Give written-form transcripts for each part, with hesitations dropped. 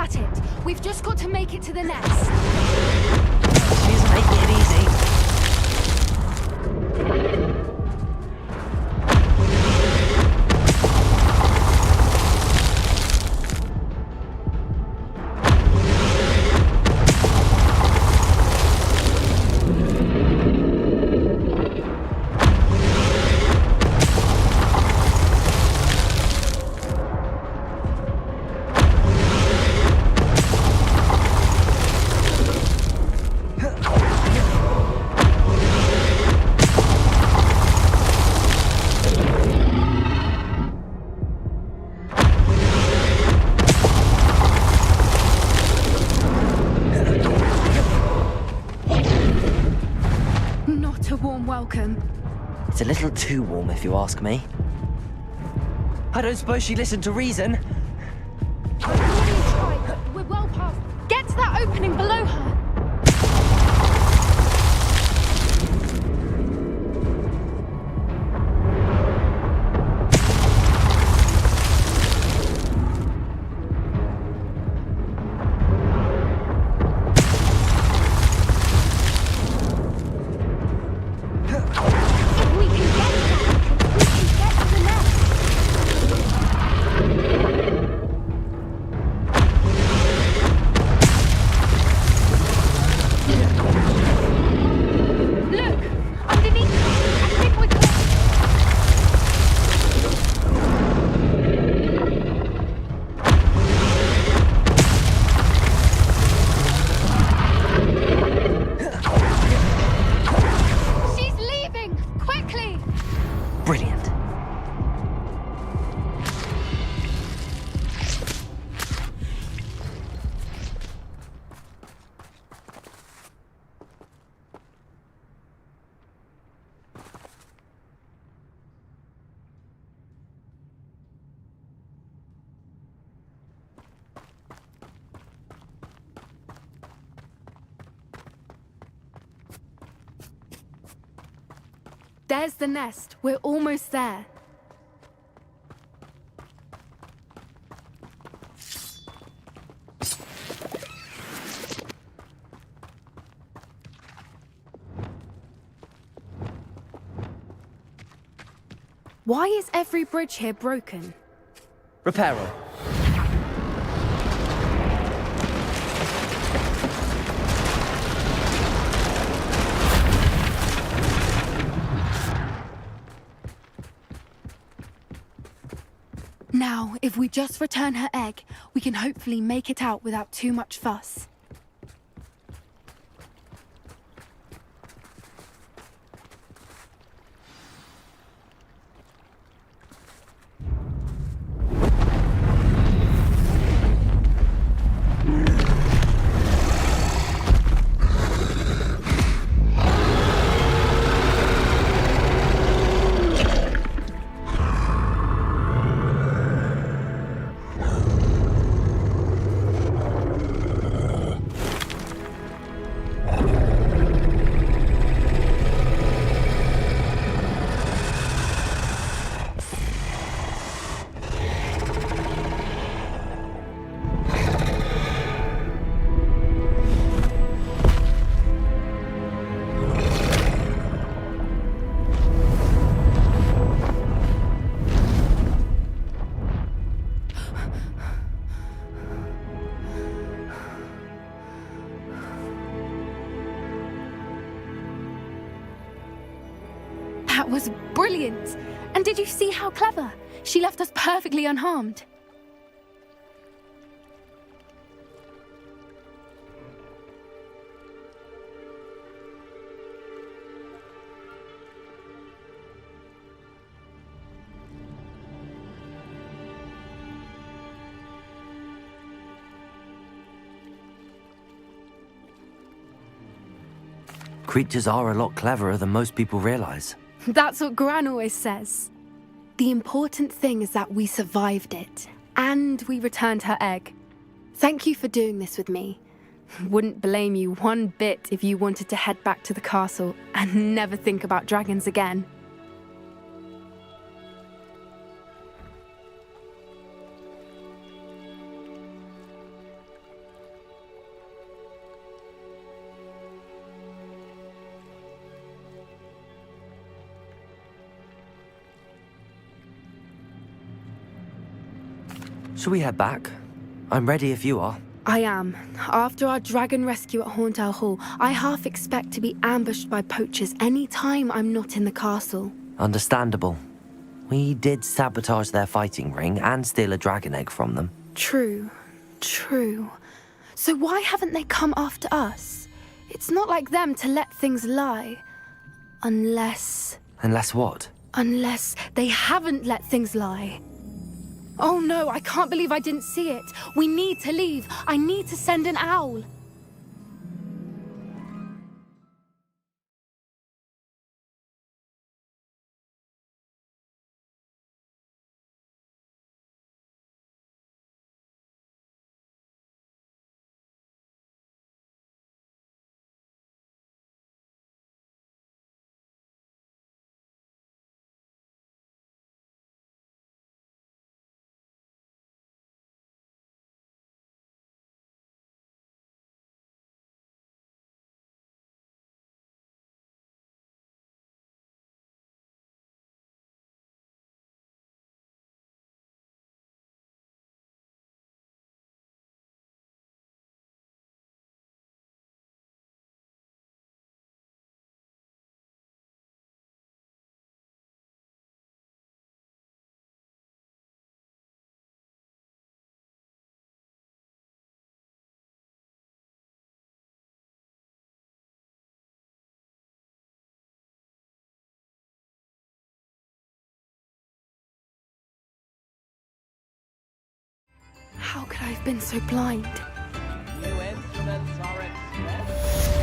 at it. We've just got to make it to the nest. She's making it easy. Welcome. It's a little too warm, if you ask me. I don't suppose she listened to reason. I really tried, but we're well past. Get to that opening below her. Brilliant. There's the nest. We're almost there. Why is every bridge here broken? Repair her. Now, if we just return her egg, we can hopefully make it out without too much fuss. That was brilliant! And did you see how clever? She left us perfectly unharmed. Creatures are a lot cleverer than most people realize. That's what Gran always says. The important thing is that we survived it, and we returned her egg. Thank you for doing this with me. Wouldn't blame you one bit if you wanted to head back to the castle and never think about dragons again. Shall we head back? I'm ready if you are. I am. After our dragon rescue at Hauntow Hall, I half expect to be ambushed by poachers any time I'm not in the castle. Understandable. We did sabotage their fighting ring and steal a dragon egg from them. True. So why haven't they come after us? It's not like them to let things lie. Unless What? Unless they haven't let things lie. Oh no, I can't believe I didn't see it. We need to leave. I need to send an owl. How could I have been so blind? New instruments are expressed.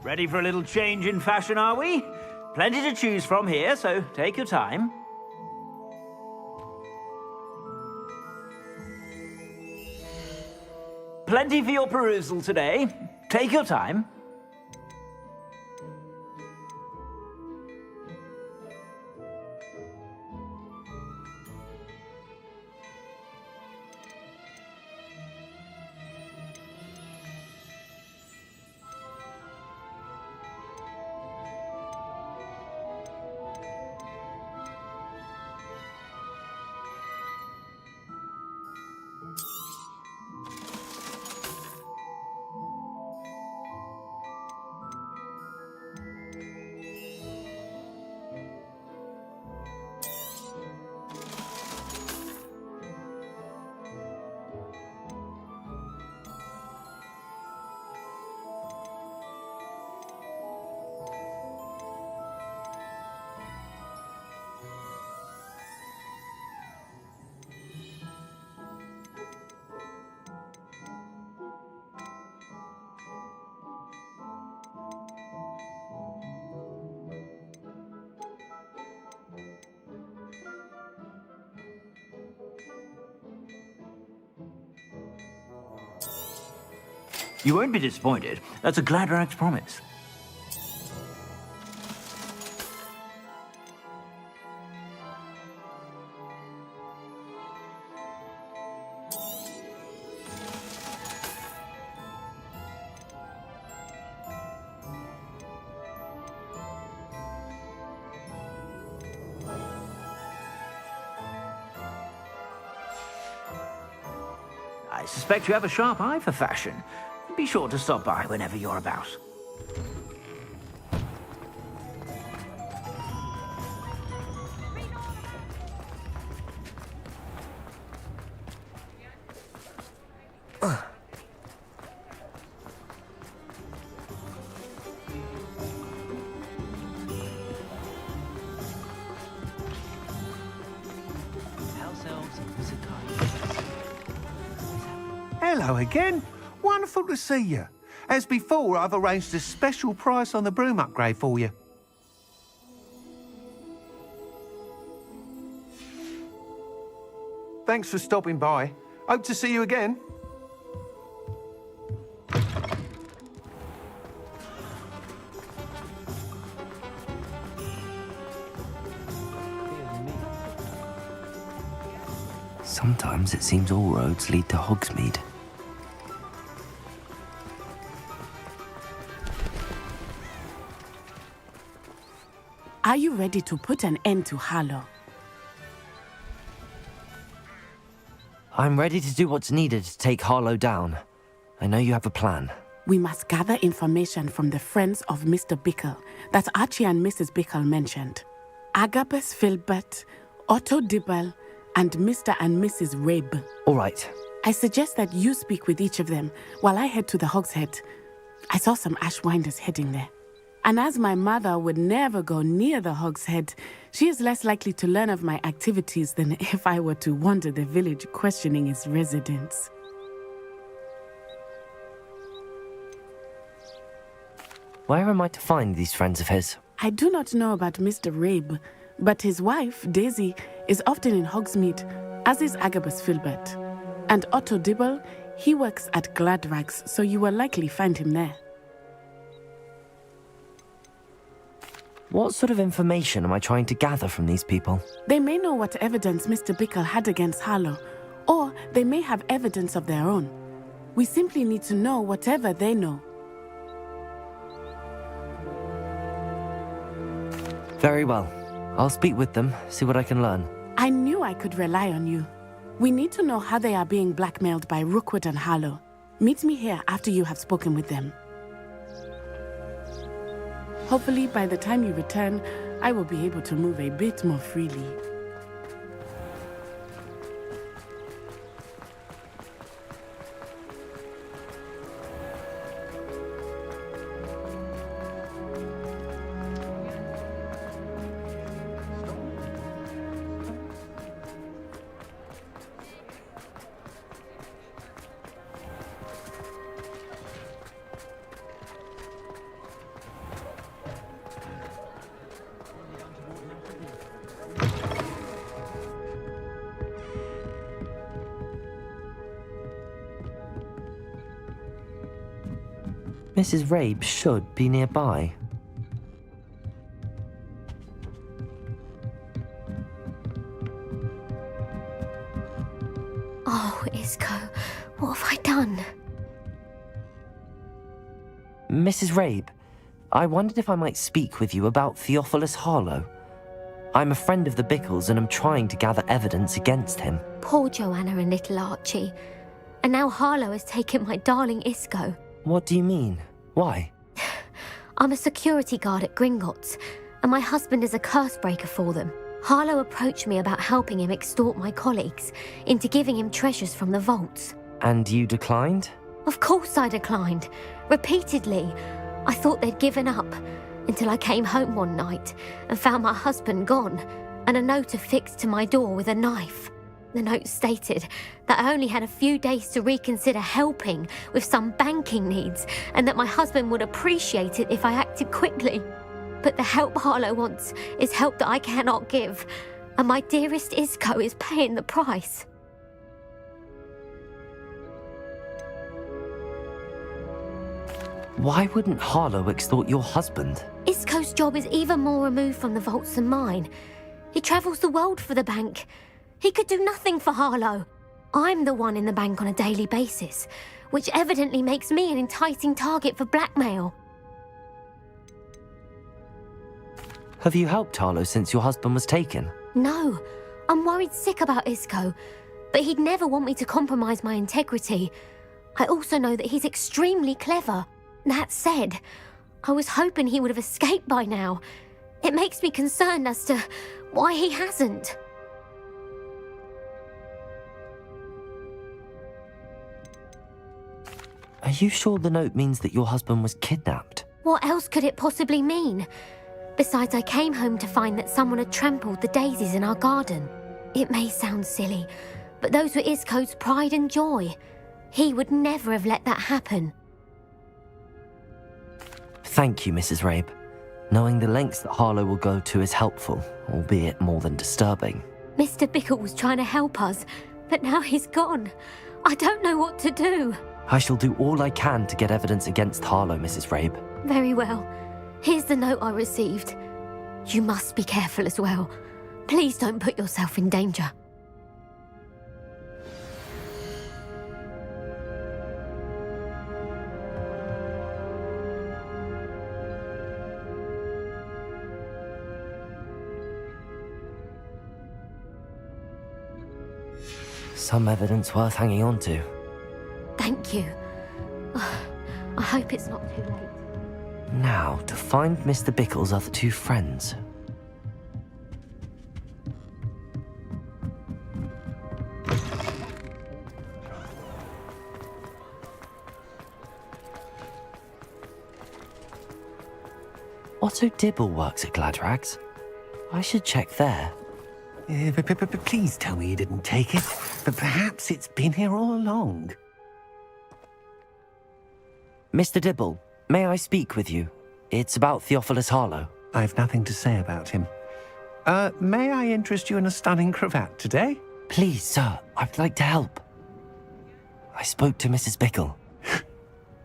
Ready for a little change in fashion, are we? Plenty to choose from here, so take your time. Plenty for your perusal today. Take your time. You won't be disappointed. That's a Gladrax promise. I suspect you have a sharp eye for fashion. Be sure to stop by whenever you're about. Hello again. Wonderful to see you. As before, I've arranged a special price on the broom upgrade for you. Thanks for stopping by. Hope to see you again. Sometimes it seems all roads lead to Hogsmeade. Are you ready to put an end to Harlow? I'm ready to do what's needed to take Harlow down. I know you have a plan. We must gather information from the friends of Mr. Bickle that Archie and Mrs. Bickle mentioned. Agabus Filbert, Otto Dibble, and Mr. and Mrs. Rabe. All right. I suggest that you speak with each of them while I head to the Hogshead. I saw some Ashwinders heading there. And as my mother would never go near the Hogshead, she is less likely to learn of my activities than if I were to wander the village questioning its residents. Where am I to find these friends of his? I do not know about Mr. Rabe, but his wife, Daisy, is often in Hogsmeade, as is Agabus Filbert. And Otto Dibble, he works at Gladrags, so you will likely find him there. What sort of information am I trying to gather from these people? They may know what evidence Mr. Bickle had against Harlow, or they may have evidence of their own. We simply need to know whatever they know. Very well. I'll speak with them, see what I can learn. I knew I could rely on you. We need to know how they are being blackmailed by Rookwood and Harlow. Meet me here after you have spoken with them. Hopefully, by the time you return, I will be able to move a bit more freely. Mrs. Rabe should be nearby. Oh, Isco, what have I done? Mrs. Rabe, I wondered if I might speak with you about Theophilus Harlow. I'm a friend of the Bickles and am trying to gather evidence against him. Poor Joanna and little Archie. And now Harlow has taken my darling Isco. What do you mean? Why? I'm a security guard at Gringotts, and my husband is a curse breaker for them. Harlow approached me about helping him extort my colleagues into giving him treasures from the vaults. And you declined? Of course I declined. Repeatedly. I thought they'd given up, until I came home one night and found my husband gone, and a note affixed to my door with a knife. The note stated that I only had a few days to reconsider helping with some banking needs, and that my husband would appreciate it if I acted quickly. But the help Harlow wants is help that I cannot give, and my dearest Isco is paying the price. Why wouldn't Harlow extort your husband? Isco's job is even more removed from the vaults than mine. He travels the world for the bank. He could do nothing for Harlow. I'm the one in the bank on a daily basis, which evidently makes me an enticing target for blackmail. Have you helped Harlow since your husband was taken? No, I'm worried sick about Isco. but he'd never want me to compromise my integrity. I also know that he's extremely clever. That said, I was hoping he would have escaped by now. It makes me concerned as to why he hasn't. Are you sure the note means that your husband was kidnapped? What else could it possibly mean? Besides, I came home to find that someone had trampled the daisies in our garden. It may sound silly, but those were Isco's pride and joy. He would never have let that happen. Thank you, Mrs. Rabe. Knowing the lengths that Harlow will go to is helpful, albeit more than disturbing. Mr. Bickle was trying to help us, but now he's gone. I don't know what to do. I shall do all I can to get evidence against Harlow, Mrs. Rabe. Very well. Here's the note I received. You must be careful as well. Please don't put yourself in danger. Some evidence worth hanging on to. Thank you. I hope it's not too late. Now, to find Mr. Bickle's other two friends. Otto Dibble works at Gladrags. I should check there. Please tell me you didn't take it. But perhaps it's been here all along. Mr. Dibble, may I speak with you? It's about Theophilus Harlow. I've nothing to say about him. May I interest you in a stunning cravat today? Please, sir, I'd like to help. I spoke to Mrs. Bickle.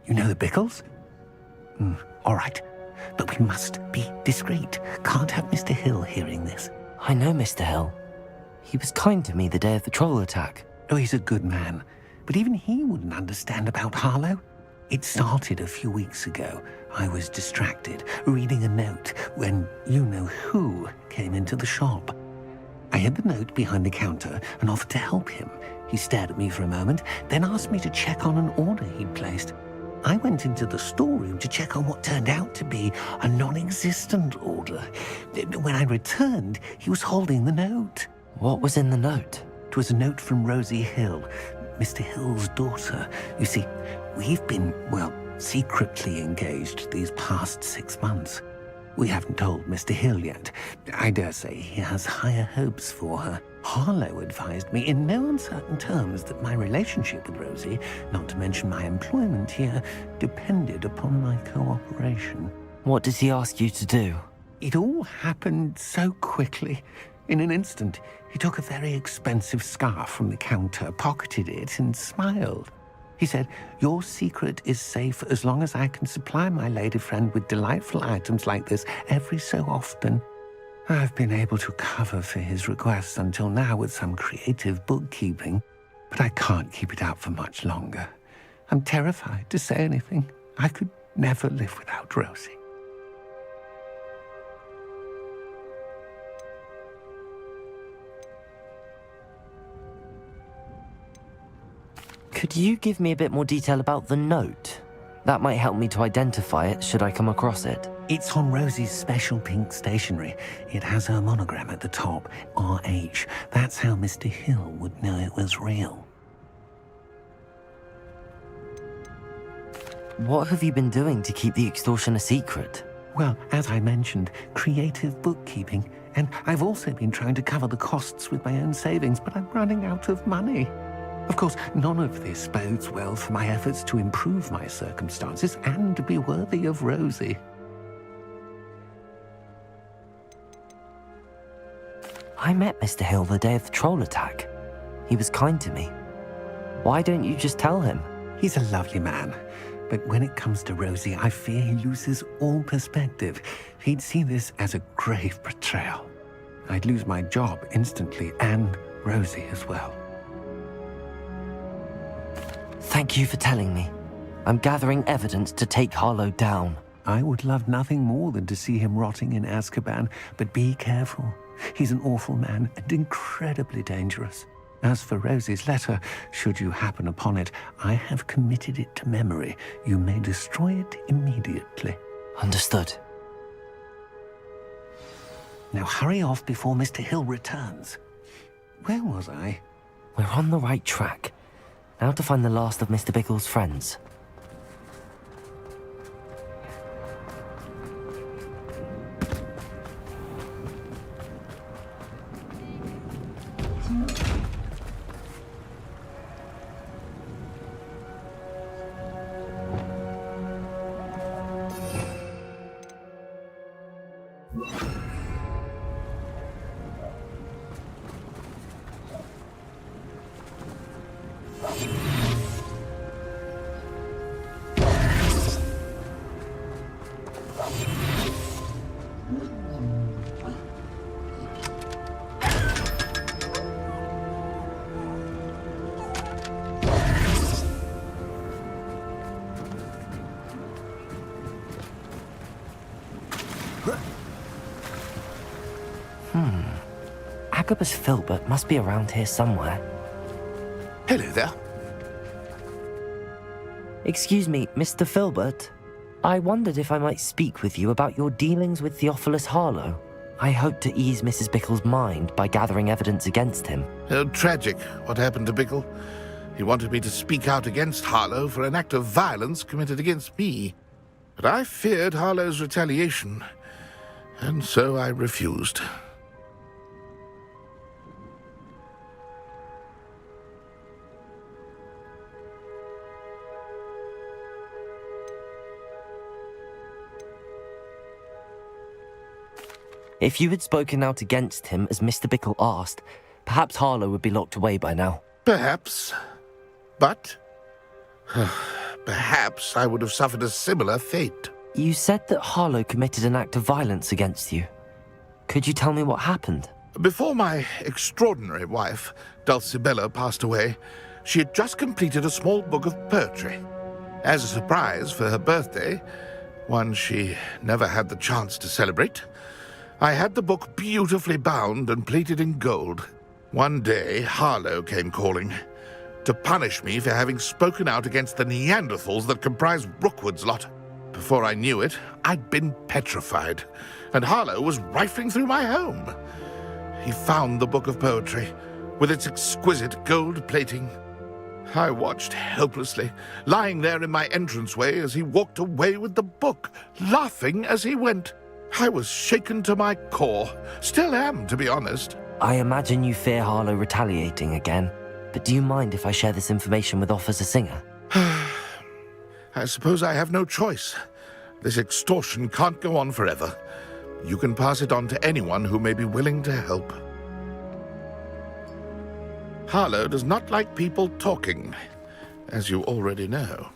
You know the Bickles? All right. But we must be discreet. Can't have Mr. Hill hearing this. I know Mr. Hill. He was kind to me the day of the troll attack. Oh, he's a good man. But even he wouldn't understand about Harlow. It started a few weeks ago. I was distracted, reading a note, when you-know-who came into the shop. I hid the note behind the counter and offered to help him. He stared at me for a moment, then asked me to check on an order he'd placed. I went into the storeroom to check on what turned out to be a non-existent order. When I returned, he was holding the note. What was in the note? It was a note from Rosie Hill, Mr. Hill's daughter. You see, we've been, secretly engaged these past 6 months. We haven't told Mr. Hill yet. I dare say he has higher hopes for her. Harlow advised me in no uncertain terms that my relationship with Rosie, not to mention my employment here, depended upon my cooperation. What did he ask you to do? It all happened so quickly. In an instant, he took a very expensive scarf from the counter, pocketed it, and smiled. He said, "Your secret is safe as long as I can supply my lady friend with delightful items like this every so often." I've been able to cover for his requests until now with some creative bookkeeping, but I can't keep it out for much longer. I'm terrified to say anything. I could never live without Rosie. Could you give me a bit more detail about the note? That might help me to identify it should I come across it. It's on Rosie's special pink stationery. It has her monogram at the top, RH. That's how Mr. Hill would know it was real. What have you been doing to keep the extortion a secret? Well, as I mentioned, creative bookkeeping. And I've also been trying to cover the costs with my own savings, but I'm running out of money. Of course, none of this bodes well for my efforts to improve my circumstances and to be worthy of Rosie. I met Mr. Hill the day of the troll attack. He was kind to me. Why don't you just tell him? He's a lovely man. But when it comes to Rosie, I fear he loses all perspective. He'd see this as a grave betrayal. I'd lose my job instantly, and Rosie as well. Thank you for telling me. I'm gathering evidence to take Harlow down. I would love nothing more than to see him rotting in Azkaban, but be careful. He's an awful man and incredibly dangerous. As for Rosie's letter, should you happen upon it, I have committed it to memory. You may destroy it immediately. Understood. Now hurry off before Mr. Hill returns. Where was I? We're on the right track. Now to find the last of Mr. Bickle's friends. Agabus Filbert must be around here somewhere. Hello there. Excuse me, Mr. Filbert. I wondered if I might speak with you about your dealings with Theophilus Harlow. I hope to ease Mrs. Bickle's mind by gathering evidence against him. Tragic, what happened to Bickle. He wanted me to speak out against Harlow for an act of violence committed against me. But I feared Harlow's retaliation, and so I refused. If you had spoken out against him as Mr. Bickle asked, perhaps Harlow would be locked away by now. Perhaps. But perhaps I would have suffered a similar fate. You said that Harlow committed an act of violence against you. Could you tell me what happened? Before my extraordinary wife, Dulcibella, passed away, she had just completed a small book of poetry. As a surprise for her birthday, one she never had the chance to celebrate, I had the book beautifully bound and plated in gold. One day, Harlow came calling to punish me for having spoken out against the Neanderthals that comprise Rookwood's lot. Before I knew it, I'd been petrified, and Harlow was rifling through my home. He found the book of poetry, with its exquisite gold plating. I watched helplessly, lying there in my entranceway as he walked away with the book, laughing as he went. I was shaken to my core. Still am, to be honest. I imagine you fear Harlow retaliating again, but do you mind if I share this information with Officer Singer? I suppose I have no choice. This extortion can't go on forever. You can pass it on to anyone who may be willing to help. Harlow does not like people talking, as you already know.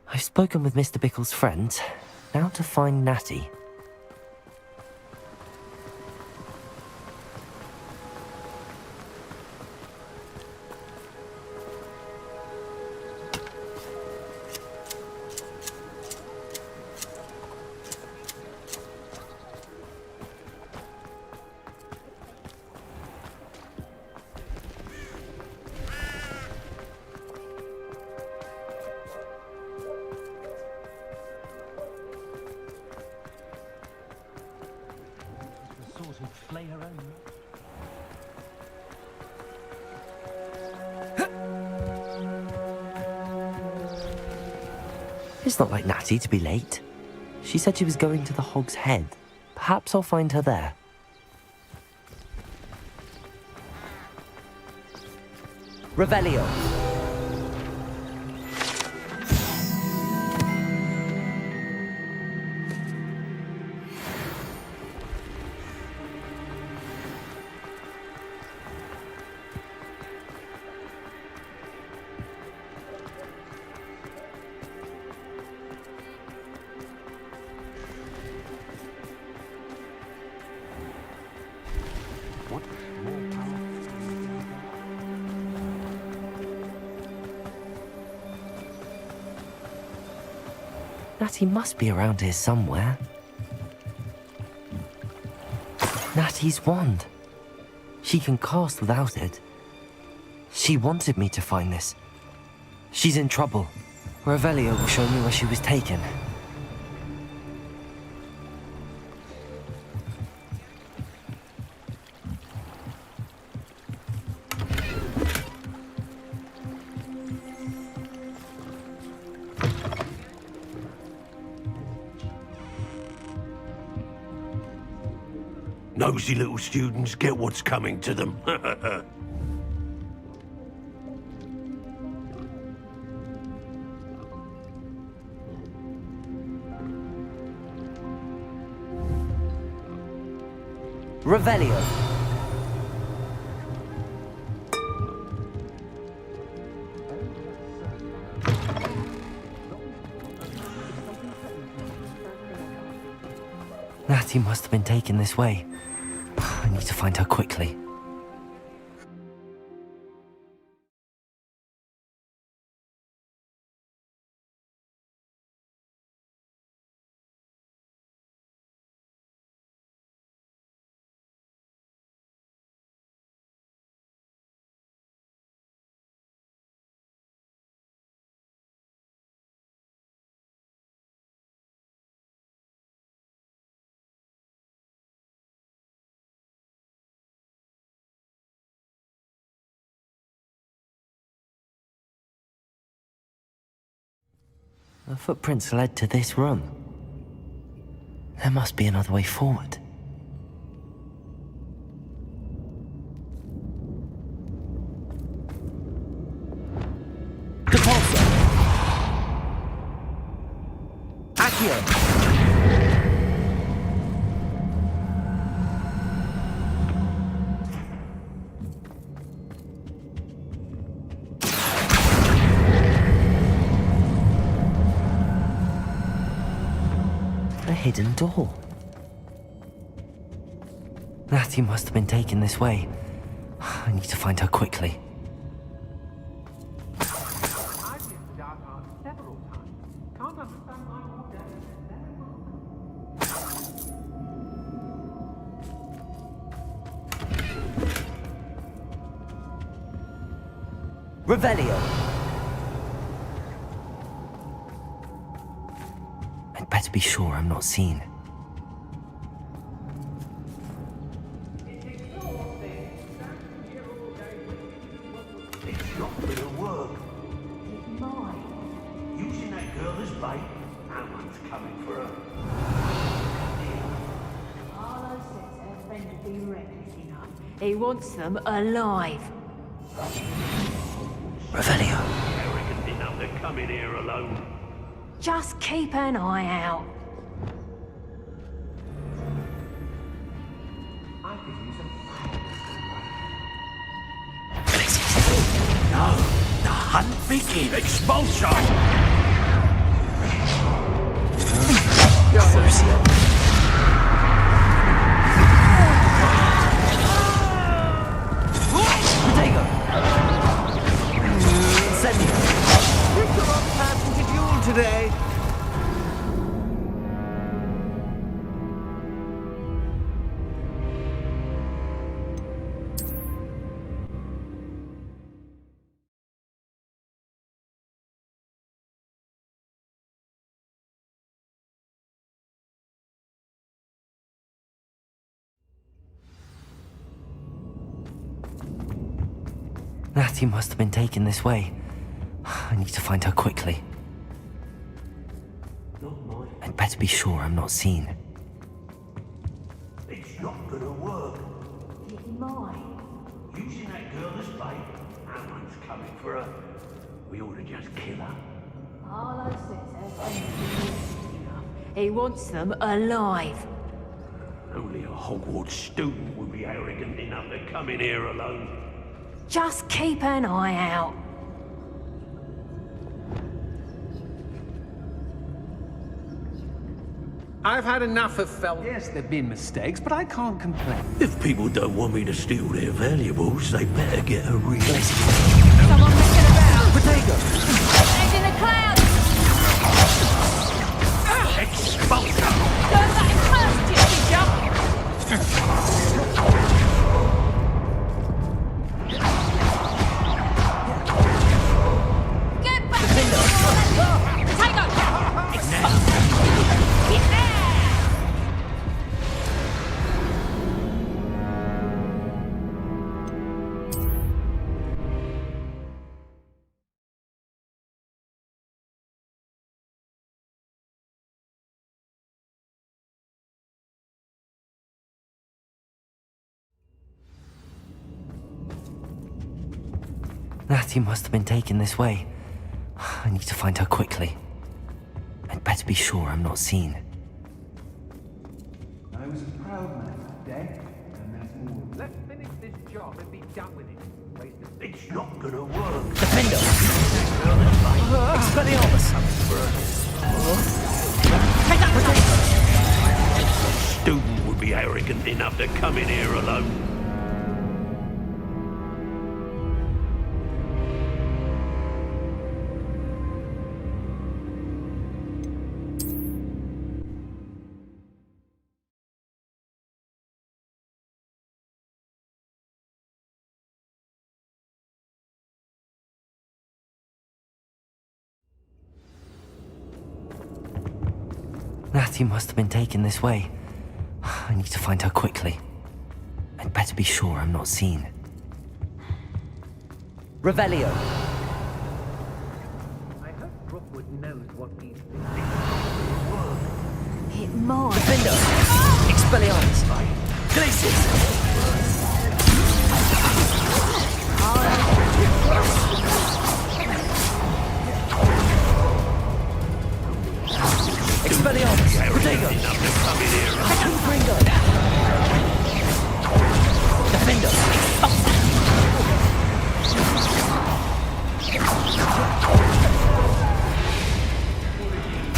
I've spoken with Mr. Bickle's friends. Now to find Natty. It's not like Natty to be late. She said she was going to the Hog's Head. Perhaps I'll find her there. Revelio. Natty must be around here somewhere. Natty's wand. She can cast without it. She wanted me to find this. She's in trouble. Revelio will show me where she was taken. Nosy little students get what's coming to them. Revelio. Natty must have been taken this way. I need to find her quickly. The footprints led to this room. There must be another way forward. Depulso! Accio! Hidden door. Natty must have been taken this way. I need to find her quickly. Revelio. I'd better be sure I'm not seen. It's not gonna work. It might. Using that girl as bait, no one's coming for her. Arlo says her friend would be reckless enough. He wants them alive. Revelio. Arrogant enough to come in here alone. Just keep an eye out. No, the hunt begins. Expulsion! Today. Natty must have been taken this way. I need to find her quickly. I'd better be sure I'm not seen. It's not gonna work. It might. Using that girl as bait, no one's coming for her. We ought to just kill her. Arlo says her friend would be reckless enough. He wants them alive. Only a Hogwarts student would be arrogant enough to come in here alone. Just keep an eye out. I've had enough of Yes, there've been mistakes, but I can't complain. If people don't want me to steal their valuables, they better get a real... Someone messing about. Potato! He's in the clouds. Expulsion! Don't let him first, you jump. Natty must have been taken this way. I need to find her quickly. I'd better be sure I'm not seen. I was a proud man that day, and there's more. Let's finish this job and be done with it. It's not gonna work. Defender! Expelliarmus! Student would be arrogant enough to come in here alone. Natty must have been taken this way. I need to find her quickly. I'd better be sure I'm not seen. Revelio. I hope Brookwood knows what these things It might. Defender! Expelliarmus! Glacius! Expelliarmus! Protego! Gringo! Defender!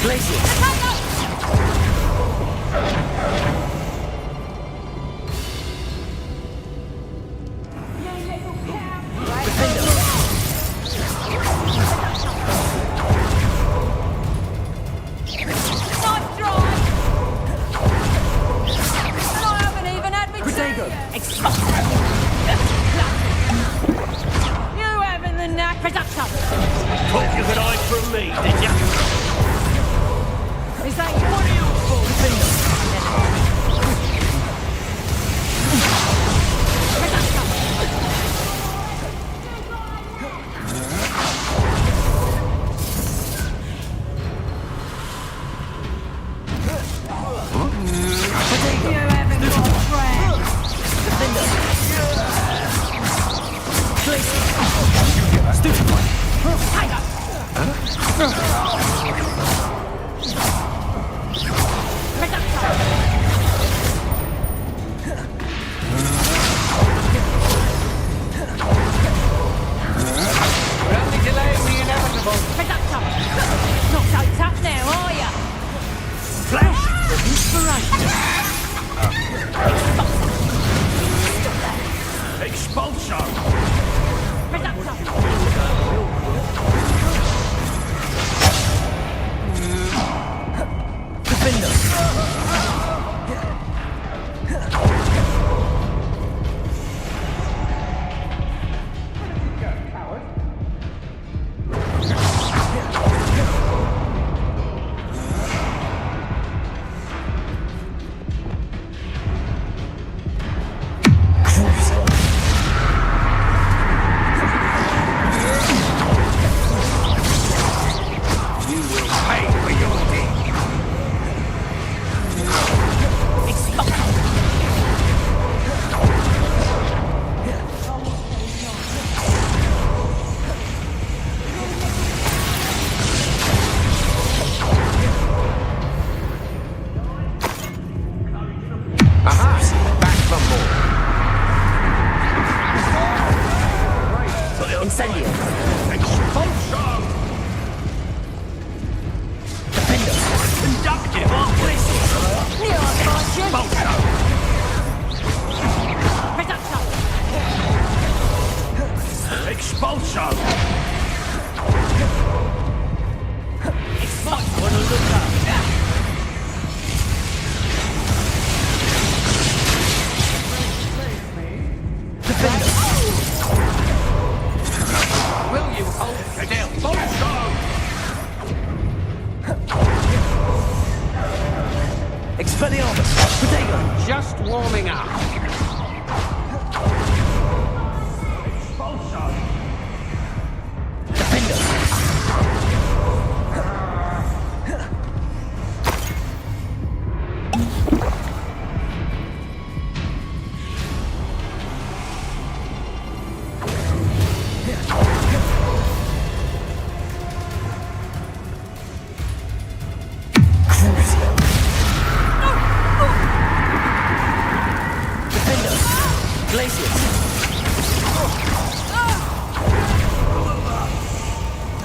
Glacius! Thought you could hide from me, did you? Is that what are you Will you hold still? Glacius!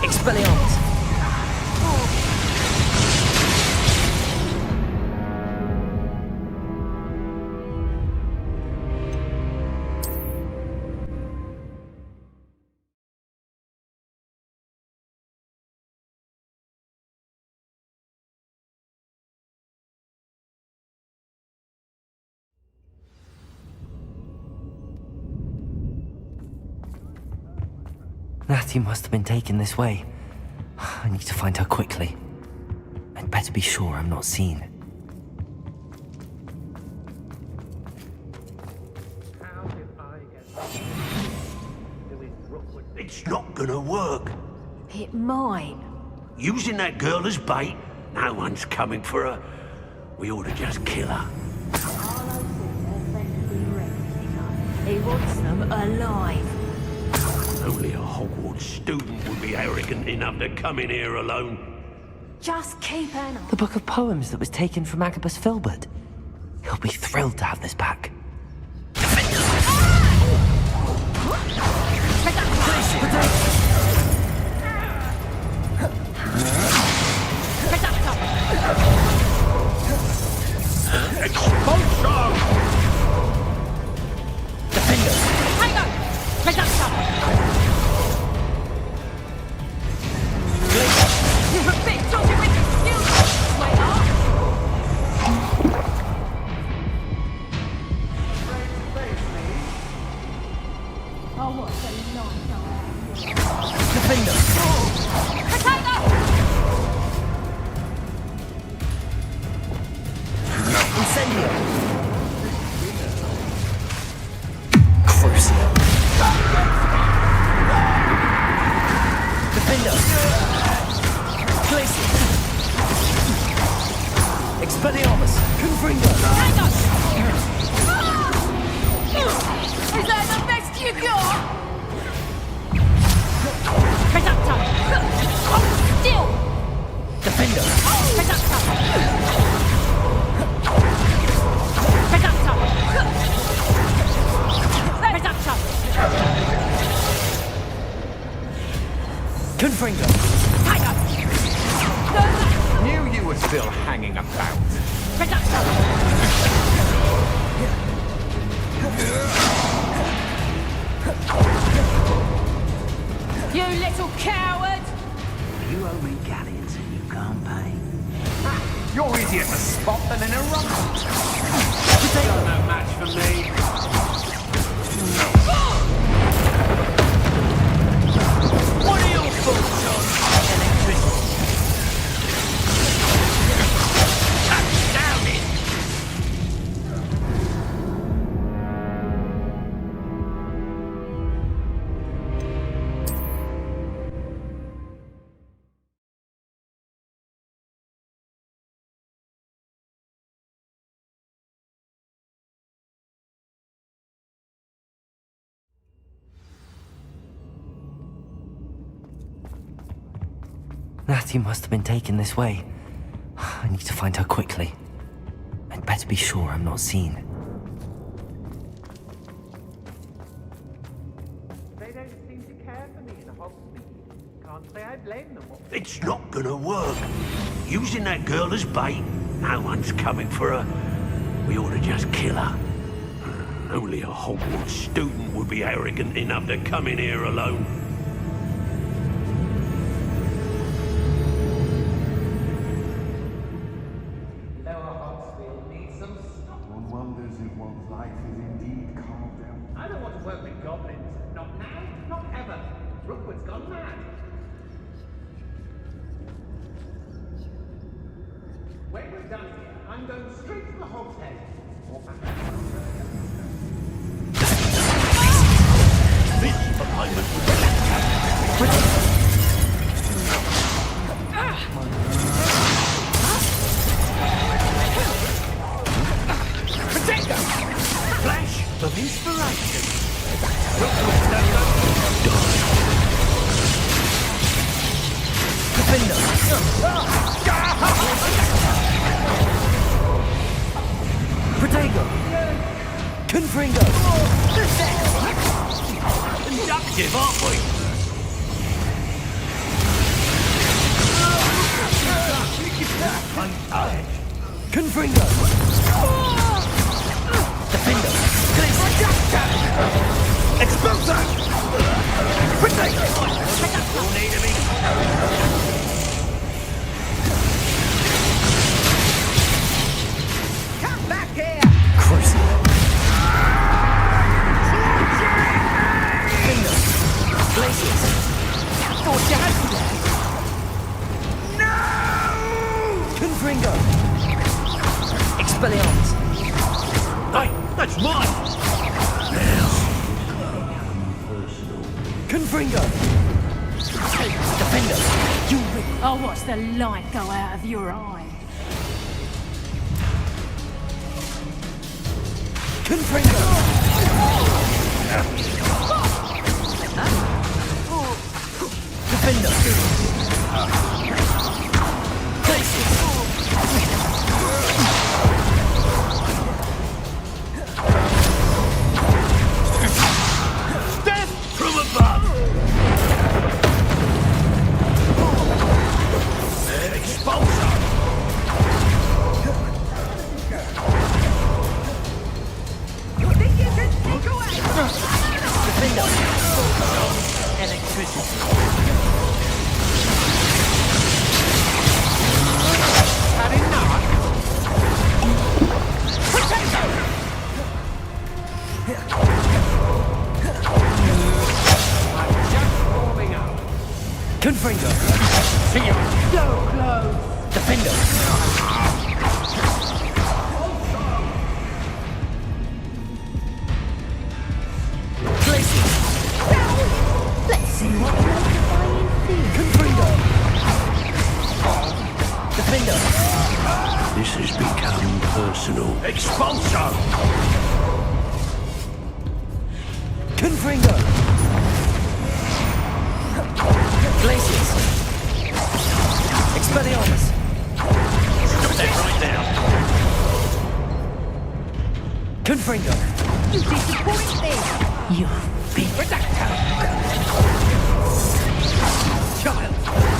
Expelliarmus! Natty must have been taken this way. I need to find her quickly. I'd better be sure I'm not seen. How did I get It's not gonna work. It might. Using that girl as bait, no one's coming for her. We ought to just kill her. He wants them alive. Only a Hogwarts student would be arrogant enough to come in here alone. Just keep an eye. The book of poems that was taken from Agabus Filbert. He'll be thrilled to have this back. Expelliarmus! Confringo! Is that the best you got? Still! Defender! Confringo! Knew you were still hanging about. You little coward! You owe me galleons and you can't pay. You're easier to spot than an eruption. You're no match for me. What are your thoughts on electricity? Touchdown it! Natty must have been taken this way. I need to find her quickly. I'd better be sure I'm not seen. They don't seem to care for me in Hogsmeade. Can't say I blame them. It's not gonna work. Using that girl as bait, no one's coming for her. We ought to just kill her. Only a Hogwarts student would be arrogant enough to come in here alone. One wonders if one's life is indeed carved out. I don't want to work with goblins. Not now, not ever. Rookwood's gone mad. When we're done here, I'm going straight to the Hog's Head. Or back. This alignment flash of inspiration. Defender! Protego! Confringo! Conductive, aren't we? Confringo! Defender! Expulsor! Quickly! All need to be... Come back here! Cruising! Glaciers! Thought you had me there. Confringo! Expelliarmus! Hey, that's mine! Confringo! Defender! You I'll watch the light go out of your eye. Confringo! Defender! Glaciers! Death from above! Expulsor! You think you can sneak away? Defender! Electricity. Had enough? I'm just warming up. Confringo! See you. So close. Defender! Glaciers! Let's see what mortifying thing. Confringo! Defender! This has become personal. Expulsor! Confringo! Glaciers! Expelliarmus! Stop that right now! Confringo! You disappoint me. You big Reducto. Child!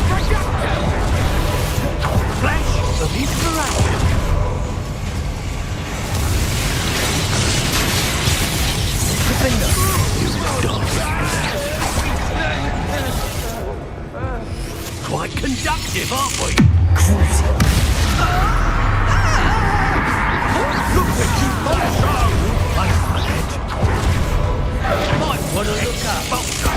Projecto! Flash of inspiration! Defender! You die for that. Quite conductive, aren't we? Cruising! Look at you, Expulsor! Wait for that. Might want to look up. Expulsor!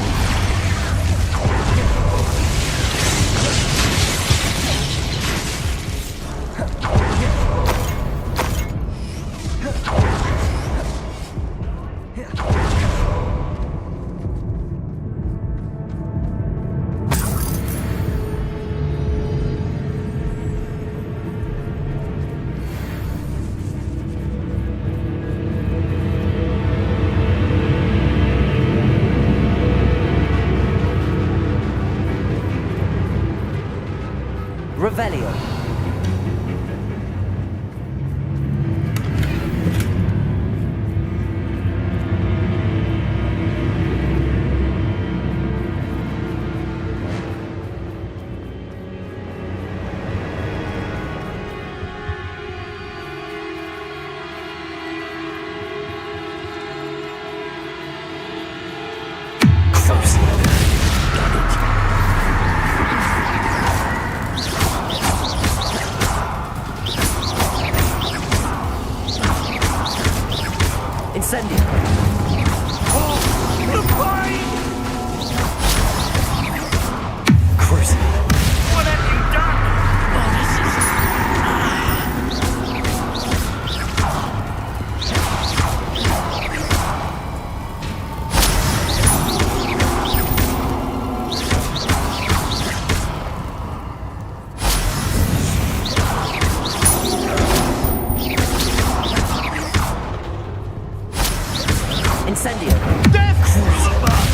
Revelio! Incendio! Oh, the pain! Cruising! What have you done? Oh, this is... Incendio! Death from above!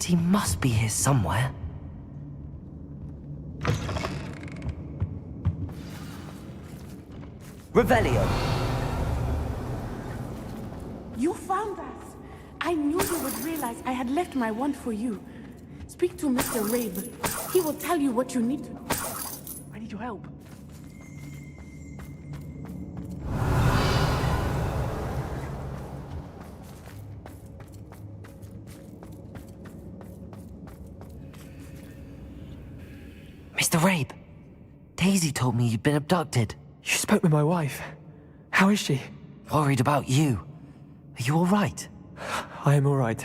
Natty must be here somewhere. Revelio! You found us! I knew you would realize I had left my wand for you. Speak to Mr. Rabe. He will tell you what you need to know. I need your help. Mr. Rabe, Daisy told me you'd been abducted. You spoke with my wife. How is she? Worried about you. Are you all right? I am all right.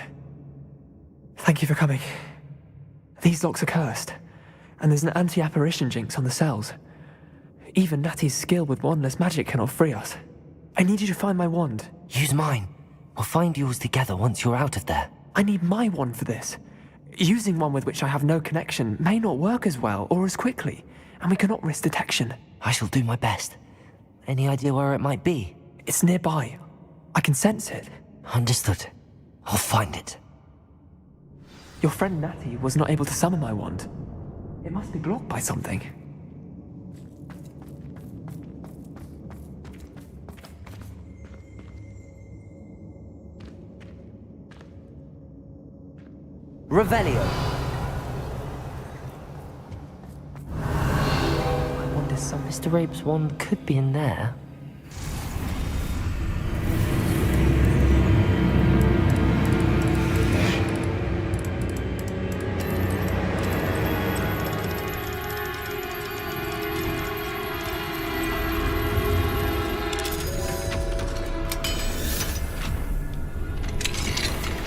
Thank you for coming. These locks are cursed, and there's an anti-apparition jinx on the cells. Even Natty's skill with wandless magic cannot free us. I need you to find my wand. Use mine. We'll find yours together once you're out of there. I need my wand for this. Using one with which I have no connection may not work as well or as quickly, and we cannot risk detection. I shall do my best. Any idea where it might be? It's nearby. I can sense it. Understood. I'll find it. Your friend Natty was not able to summon my wand. It must be blocked by something. Revelio! I wonder some Mr. Rabe's wand could be in there.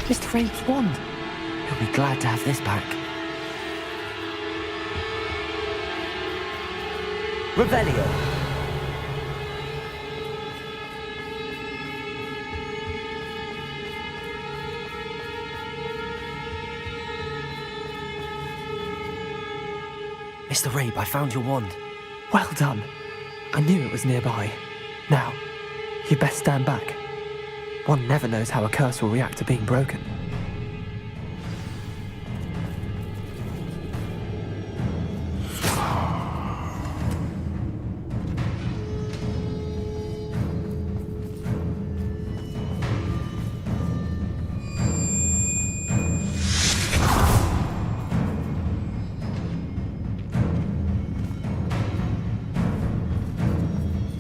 Mr. Rabe's wand! He'll be glad to have this back. Revelio! Mr. Rabe, I found your wand. Well done. I knew it was nearby. Now, you best stand back. One never knows how a curse will react to being broken.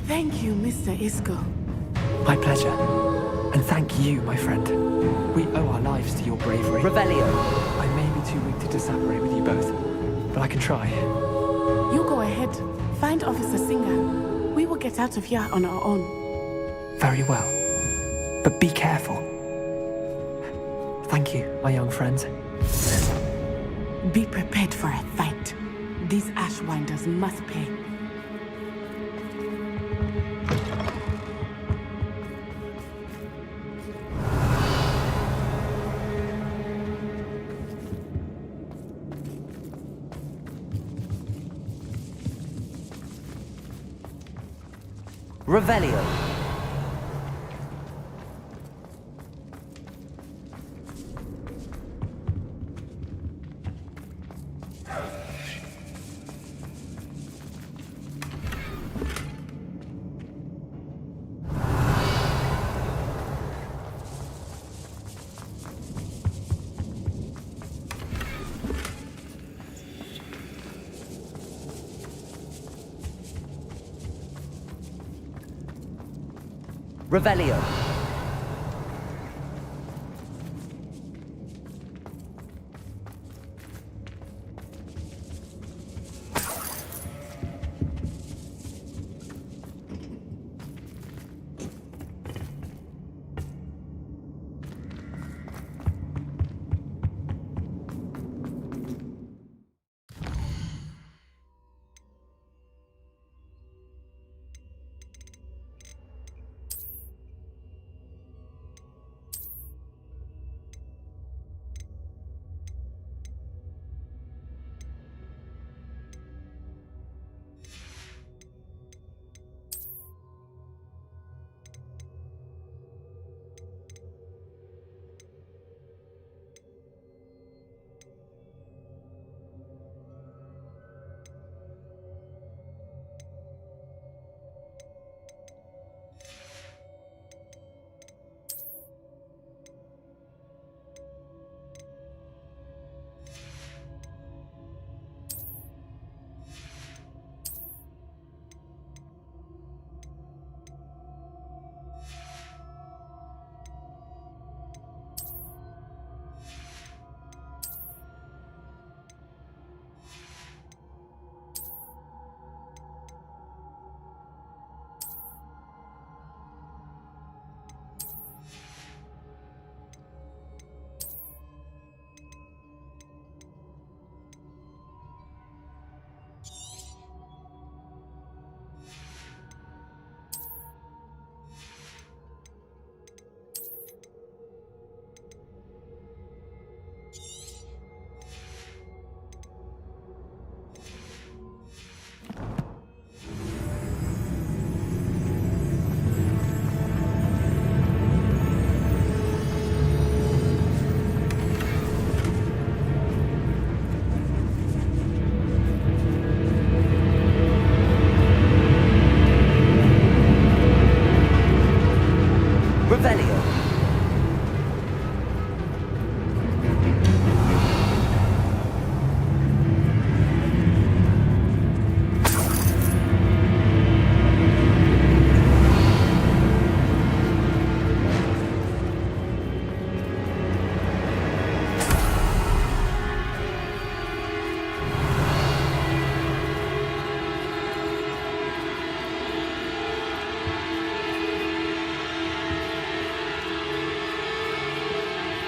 Thank you, Mr. Isco. My pleasure. And thank you, my friend. We owe our lives to your bravery. Revelio! I may be too weak to disapparate with you both, but I can try. You go ahead. Find Officer Singer. We will get out of here on our own. Very well. But be careful. Thank you, my young friends. Be prepared for a fight. These Ashwinders must pay. Revelio! Revelio!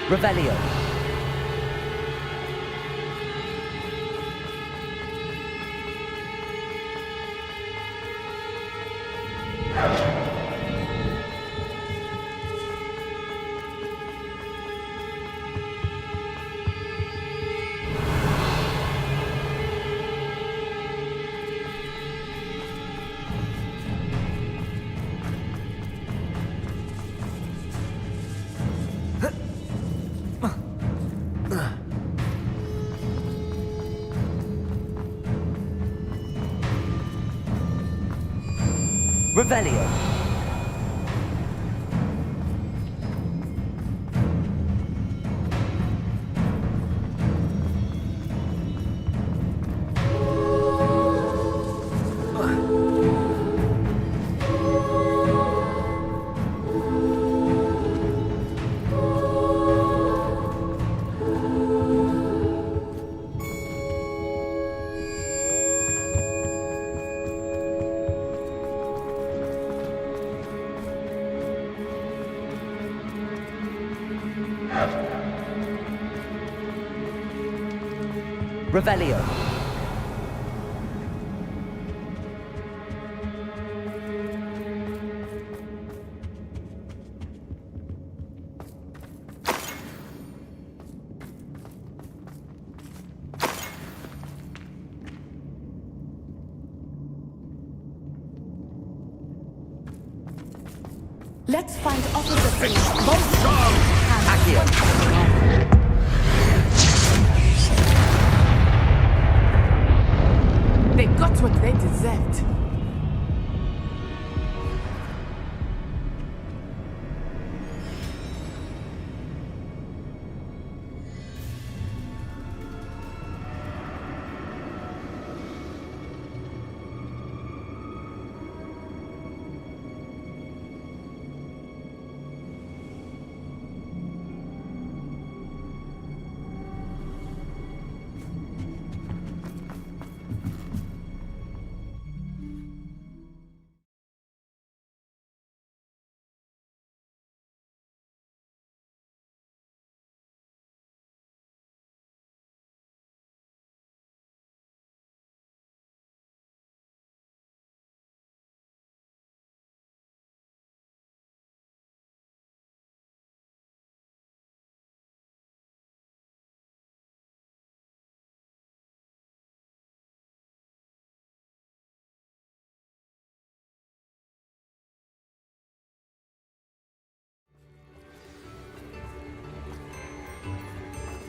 Revelio. Revelio. Revelio. Let's find Officer Singer. Accio. They got what they deserved.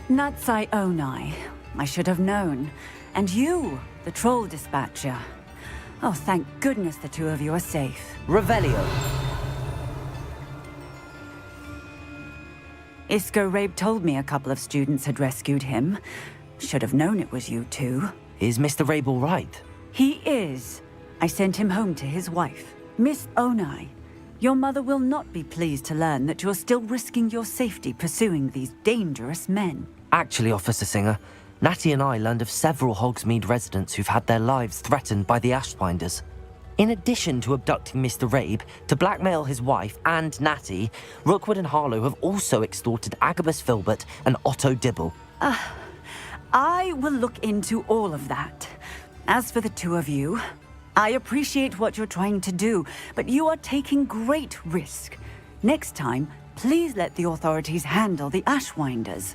Natsai Onai. I should have known. And you, the troll dispatcher. Oh, thank goodness the two of you are safe. Revelio. Isco Rabe told me a couple of students had rescued him. Should have known it was you two. Is Mr. Rabe all right? He is. I sent him home to his wife. Miss Onai, your mother will not be pleased to learn that you're still risking your safety pursuing these dangerous men. Actually, Officer Singer, Natty and I learned of several Hogsmeade residents who've had their lives threatened by the Ashwinders. In addition to abducting Mr. Rabe to blackmail his wife and Natty, Rookwood and Harlow have also extorted Agabus Filbert and Otto Dibble. I will look into all of that. As for the two of you, I appreciate what you're trying to do, but you are taking great risk. Next time, please let the authorities handle the Ashwinders.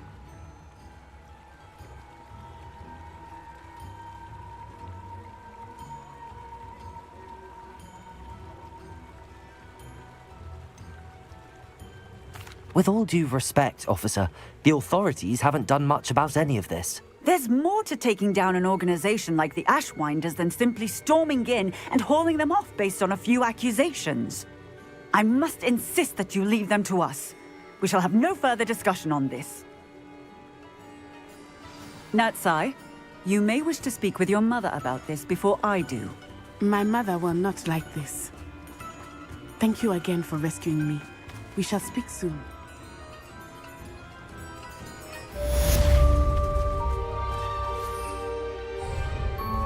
With all due respect, officer, the authorities haven't done much about any of this. There's more to taking down an organization like the Ashwinders than simply storming in and hauling them off based on a few accusations. I must insist that you leave them to us. We shall have no further discussion on this. Natsai, you may wish to speak with your mother about this before I do. My mother will not like this. Thank you again for rescuing me. We shall speak soon.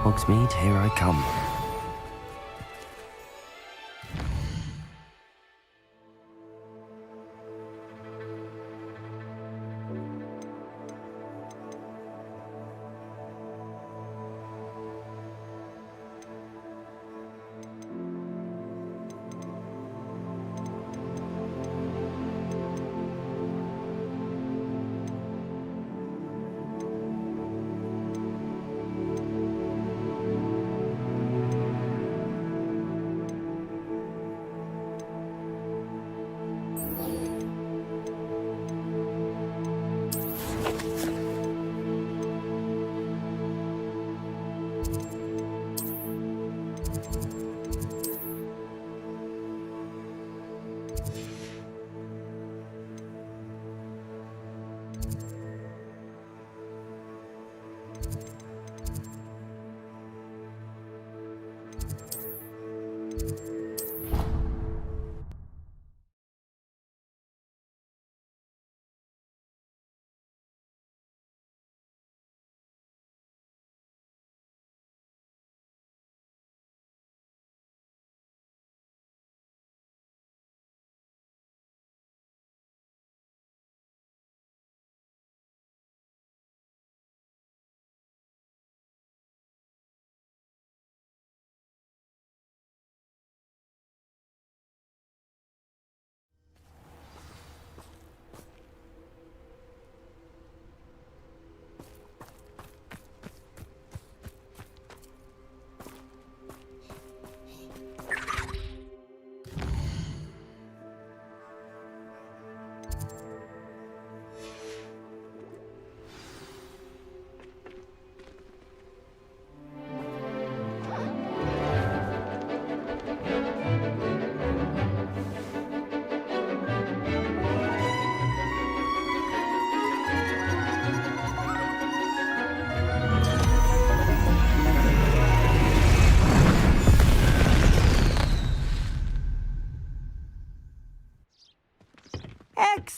Hogsmeade, here I come.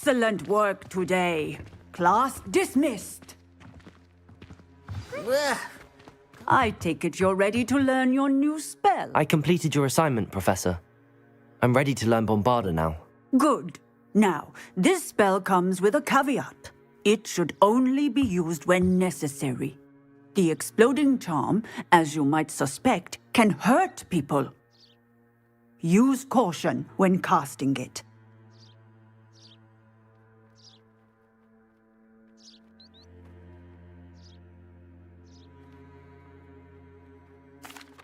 Excellent work today. Class dismissed. I take it you're ready to learn your new spell. I completed your assignment, Professor. I'm ready to learn Bombarda now. Good. Now, this spell comes with a caveat. It should only be used when necessary. The exploding charm, as you might suspect, can hurt people. Use caution when casting it.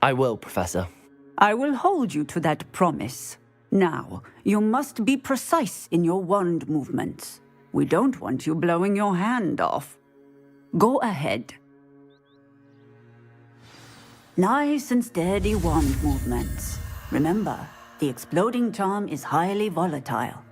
I will, Professor. I will hold you to that promise. Now, you must be precise in your wand movements. We don't want you blowing your hand off. Go ahead. Nice and steady wand movements. Remember, the exploding charm is highly volatile.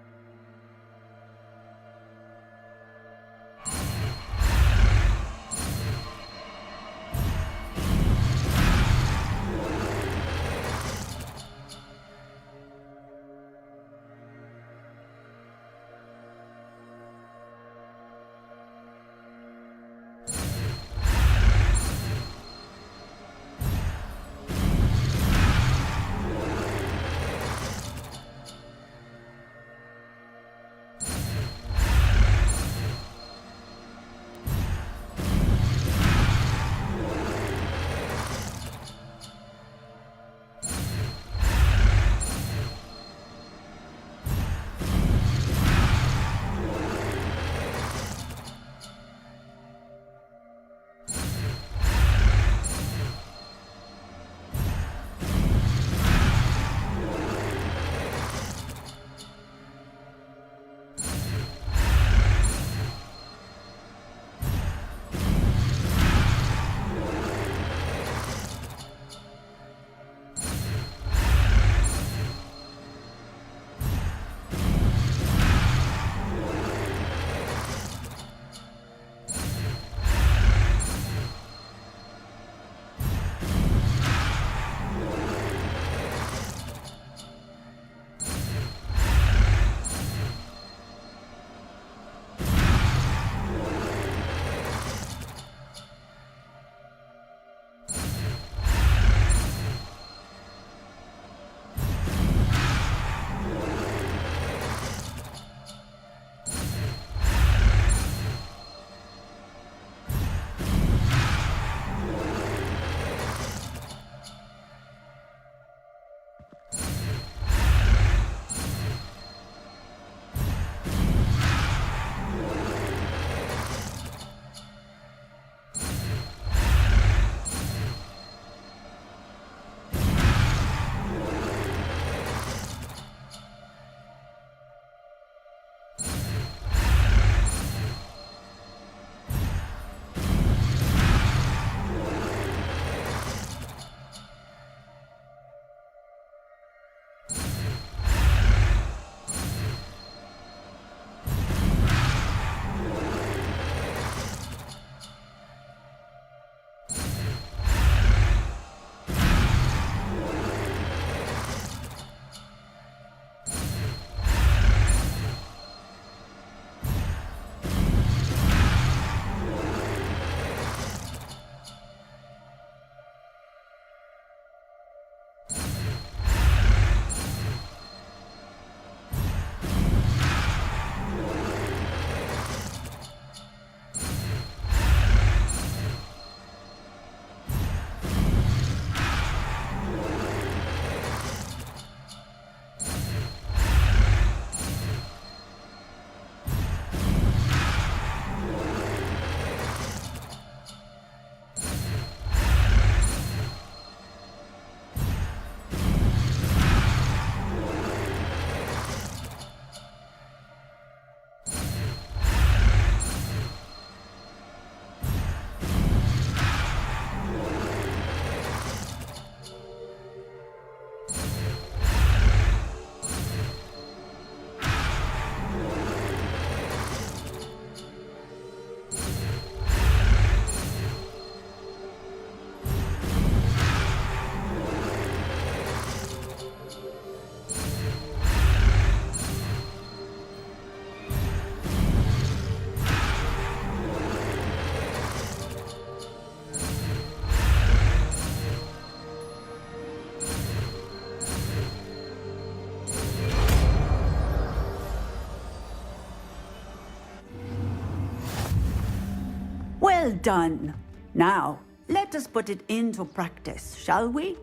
Well done. Now, let us put it into practice, shall we?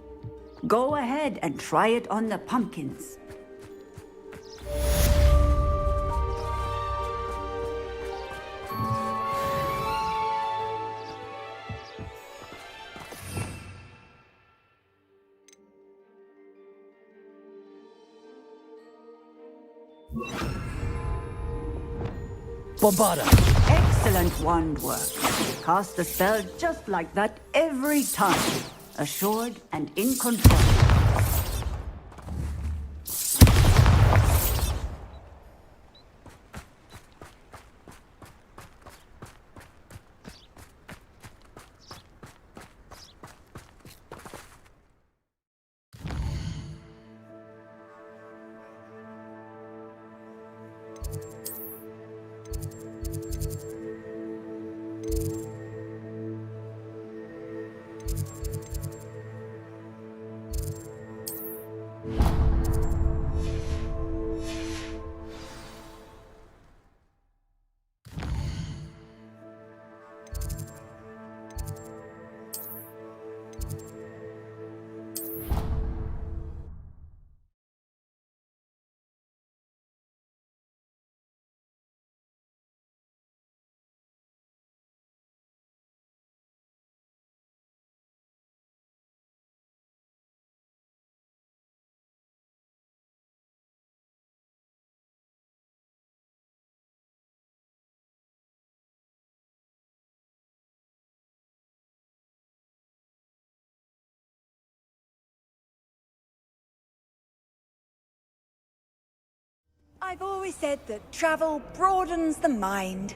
Go ahead and try it on the pumpkins. Bombarda! Excellent wand work. Cast a spell just like that every time. Assured and in control. I've always said that travel broadens the mind.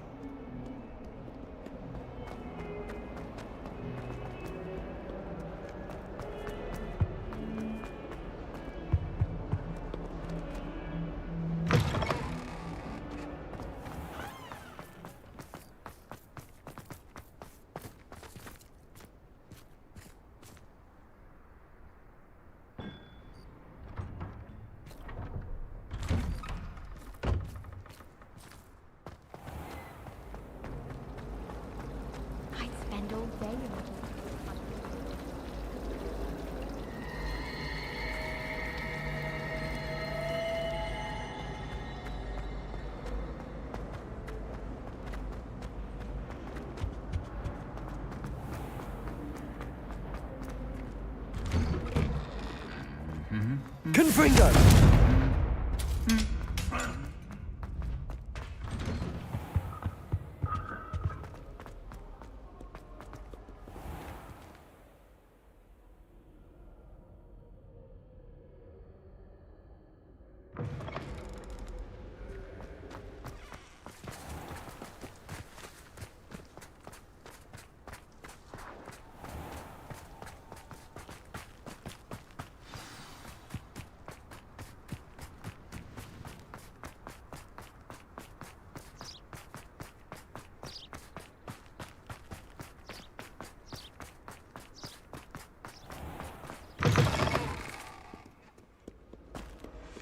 Confringo!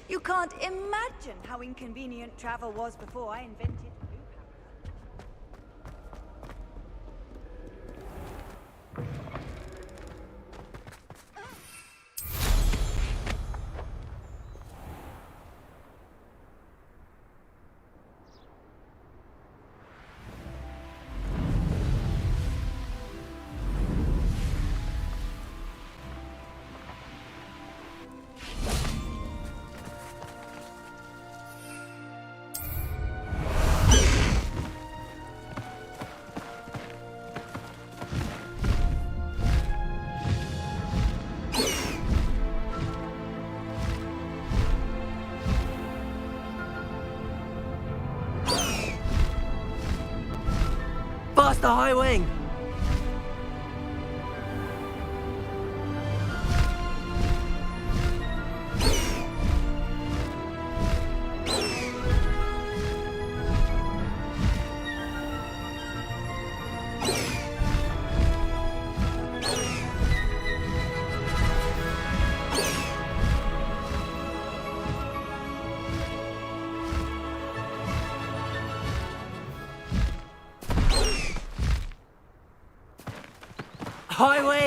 You can't imagine how inconvenient travel was before I invented blue power. Faster, high wing!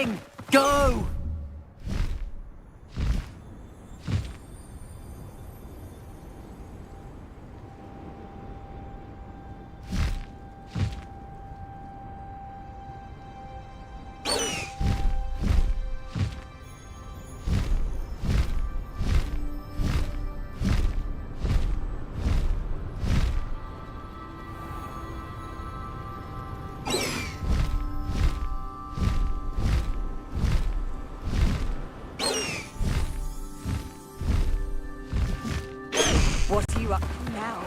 moving! Go! What are you up to now?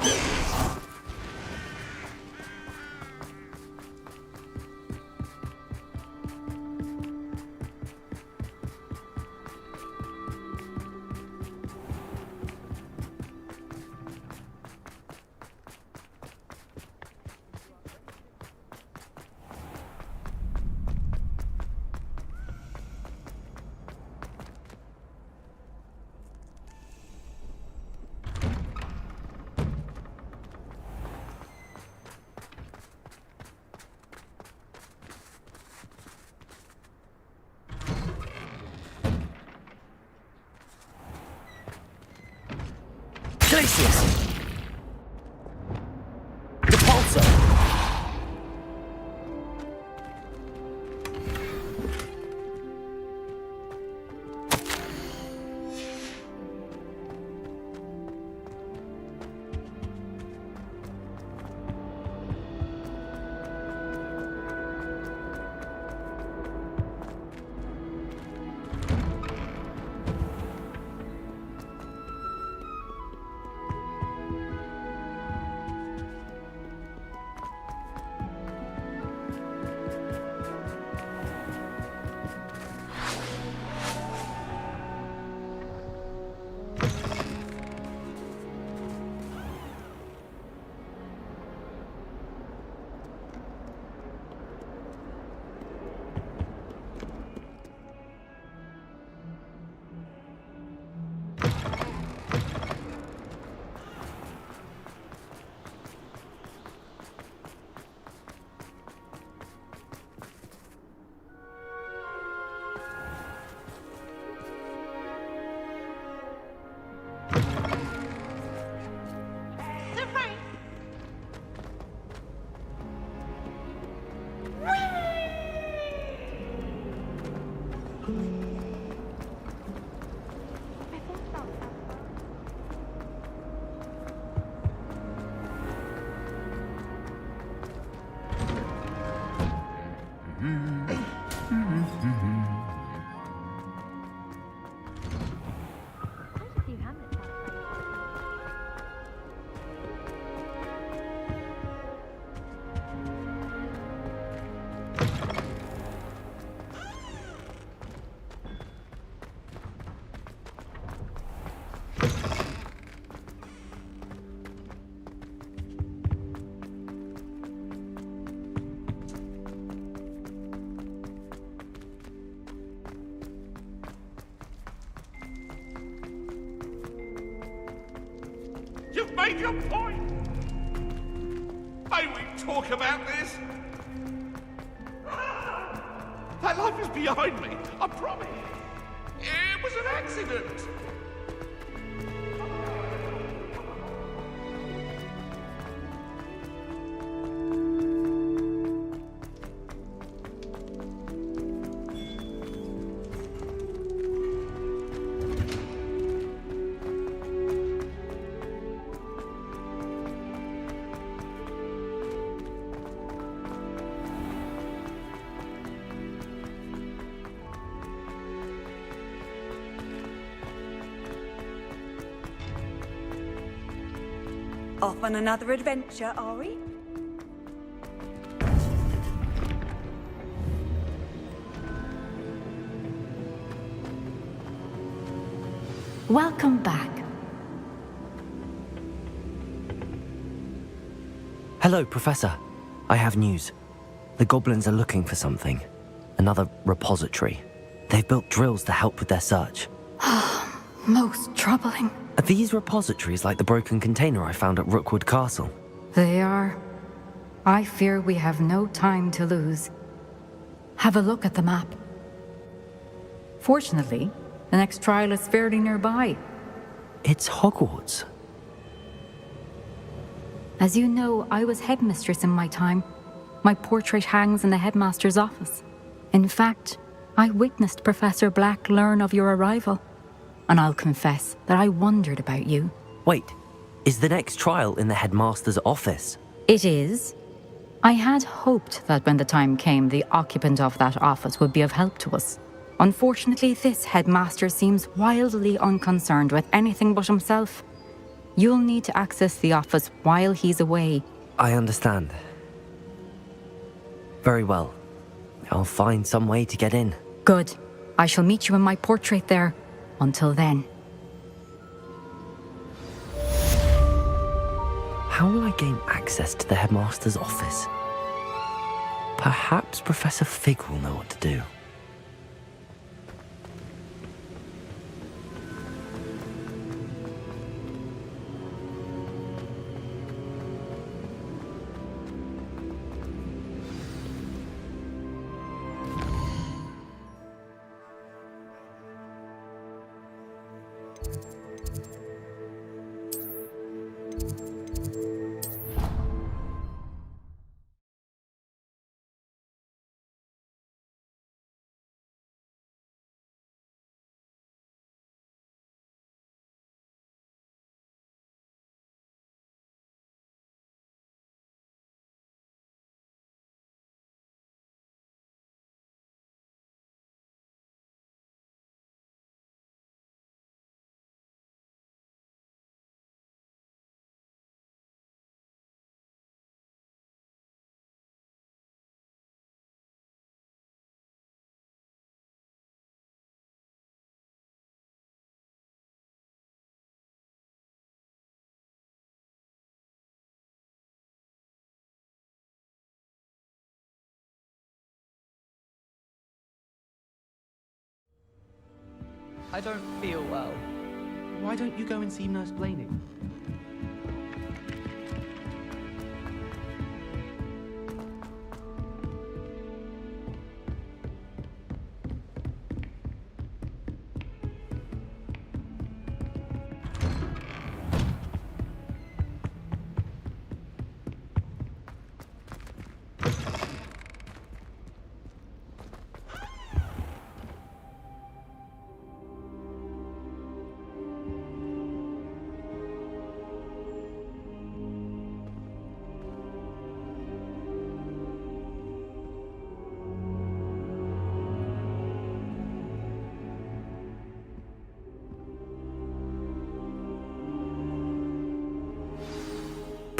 Glacius! Repulsor! You've made your point. May we talk about this? That life is behind me, I promise. It was an accident. Off on another adventure, are we? Welcome back. Hello, Professor. I have news. The goblins are looking for something. Another repository. They've built drills to help with their search. Most troubling. Are these repositories like the broken container I found at Rookwood Castle? They are. I fear we have no time to lose. Have a look at the map. Fortunately, the next trial is fairly nearby. It's Hogwarts. As you know, I was headmistress in my time. My portrait hangs in the headmaster's office. In fact, I witnessed Professor Black learn of your arrival. And I'll confess that I wondered about you. Wait, is the next trial in the headmaster's office? It is. I had hoped that when the time came, the occupant of that office would be of help to us. Unfortunately, this headmaster seems wildly unconcerned with anything but himself. You'll need to access the office while he's away. I understand. Very well. I'll find some way to get in. Good. I shall meet you in my portrait there. Until then. How will I gain access to the headmaster's office? Perhaps Professor Fig will know what to do. I don't feel well. Why don't you go and see Nurse Blaney?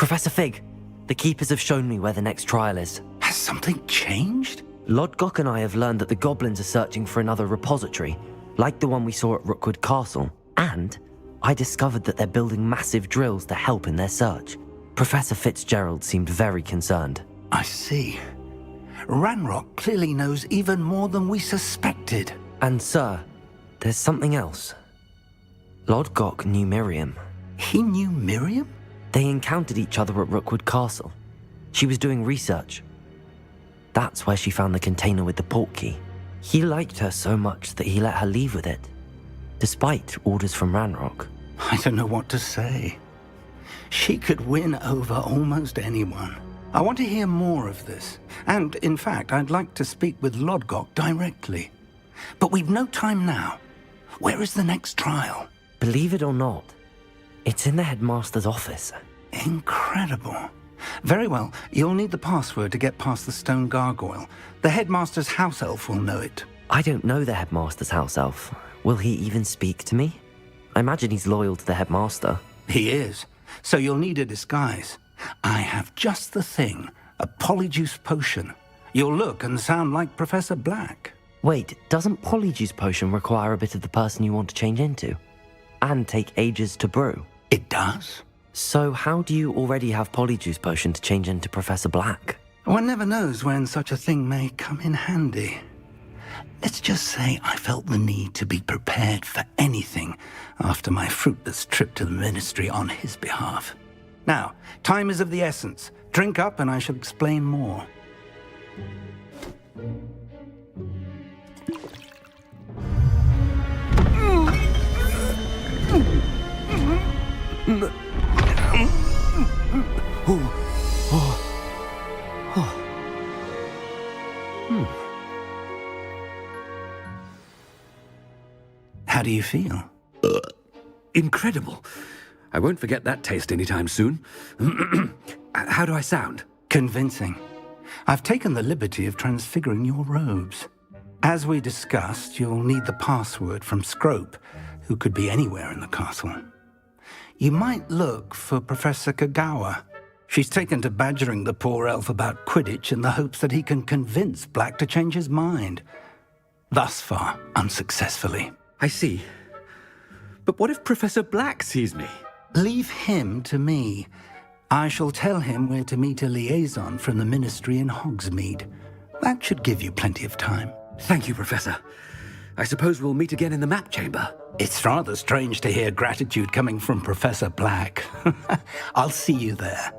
Professor Fig, the Keepers have shown me where the next trial is. Has something changed? Lodgok and I have learned that the goblins are searching for another repository, like the one we saw at Rookwood Castle. And I discovered that they're building massive drills to help in their search. Professor Fitzgerald seemed very concerned. I see. Ranrock clearly knows even more than we suspected. And sir, there's something else. Lodgok knew Miriam. He knew Miriam? They encountered each other at Rookwood Castle. She was doing research. That's where she found the container with the portkey. He liked her so much that he let her leave with it, despite orders from Ranrock. I don't know what to say. She could win over almost anyone. I want to hear more of this. And, in fact, I'd like to speak with Lodgok directly. But we've no time now. Where is the next trial? Believe it or not, it's in the headmaster's office. Incredible. Very well. You'll need the password to get past the stone gargoyle. The headmaster's house elf will know it. I don't know the headmaster's house elf. Will he even speak to me? I imagine he's loyal to the headmaster. He is. So you'll need a disguise. I have just the thing. A polyjuice potion. You'll look and sound like Professor Black. Wait, doesn't polyjuice potion require a bit of the person you want to change into? And take ages to brew? It does. So how do you already have polyjuice potion to change into Professor Black? One never knows when such a thing may come in handy. Let's just say I felt the need to be prepared for anything after my fruitless trip to the ministry on his behalf. Now, time is of the essence. Drink up and I shall explain more. How do you feel? Incredible. I won't forget that taste anytime soon. How do I sound? Convincing. I've taken the liberty of transfiguring your robes. As we discussed, you'll need the password from Scrope, who could be anywhere in the castle. You might look for Professor Kagawa. She's taken to badgering the poor elf about Quidditch in the hopes that he can convince Black to change his mind. Thus far, unsuccessfully. I see. But what if Professor Black sees me? Leave him to me. I shall tell him where to meet a liaison from the Ministry in Hogsmeade. That should give you plenty of time. Thank you, Professor. I suppose we'll meet again in the map chamber. It's rather strange to hear gratitude coming from Professor Black. I'll see you there.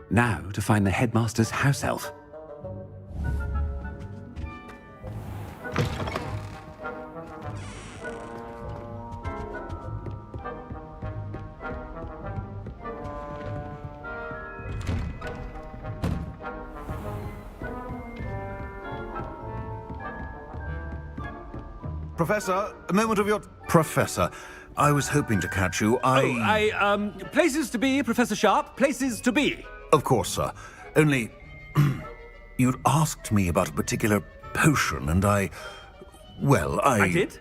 Now to find the headmaster's house elf. Professor, a moment of your... Professor, I was hoping to catch you. Places to be, Professor Sharp. Places to be. Of course, sir. Only... you'd asked me about a particular potion, and I did?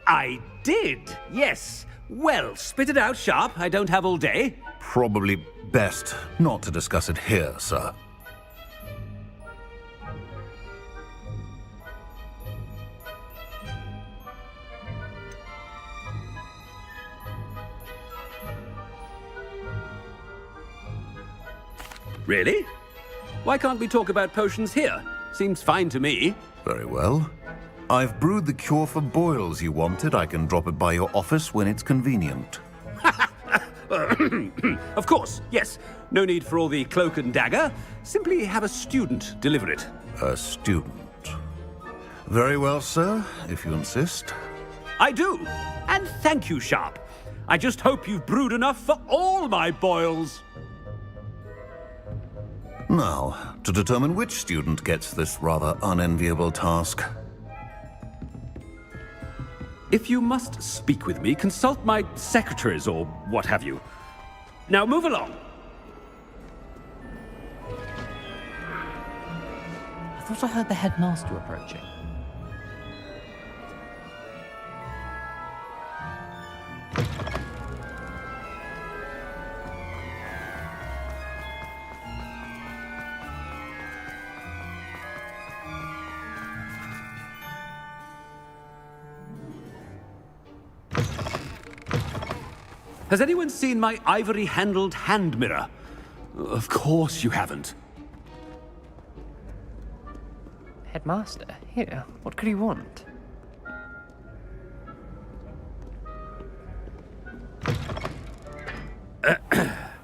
I did, yes. Well, spit it out, Sharp. I don't have all day. Probably best not to discuss it here, sir. Really? Why can't we talk about potions here? Seems fine to me. Very well. I've brewed the cure for boils you wanted. I can drop it by your office when it's convenient. Of course, yes. No need for all the cloak and dagger. Simply have a student deliver it. A student? Very well, sir, if you insist. I do. And thank you, Sharp. I just hope you've brewed enough for all my boils. Now, to determine which student gets this rather unenviable task. If you must speak with me, consult my secretaries or what have you. Now move along. I thought I heard the headmaster approaching. Has anyone seen my ivory-handled hand mirror? Of course you haven't. Headmaster, here, what could he want?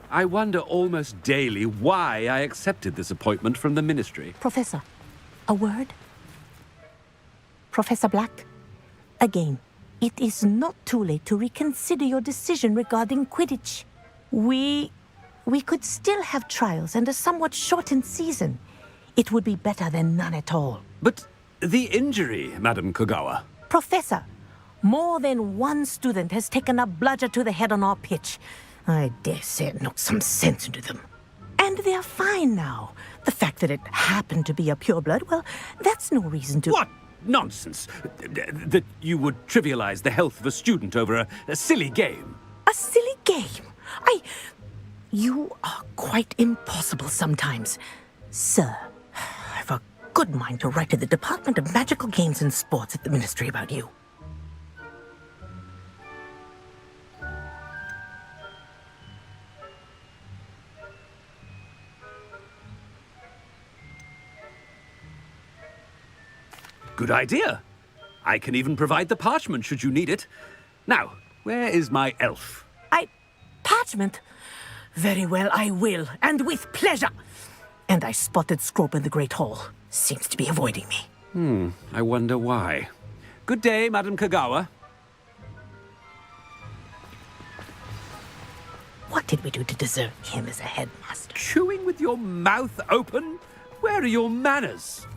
I wonder almost daily why I accepted this appointment from the Ministry. Professor, a word? Professor Black, again. It is not too late to reconsider your decision regarding Quidditch. We could still have trials and a somewhat shortened season. It would be better than none at all. But the injury, Madam Kagawa. Professor, more than one student has taken a bludger to the head on our pitch. I dare say it knocked some sense into them. And they're fine now. The fact that it happened to be a pureblood, well, that's no reason to... What? Nonsense. That you would trivialize the health of a student over a silly game. A silly game? You are quite impossible sometimes. Sir, I've a good mind to write to the Department of Magical Games and Sports at the Ministry about you. Good idea. I can even provide the parchment should you need it. Now, where is my elf? Parchment? Very well, I will, and with pleasure. And I spotted Scrope in the Great Hall. Seems to be avoiding me. I wonder why. Good day, Madam Kagawa. What did we do to deserve him as a headmaster? Chewing with your mouth open? Where are your manners?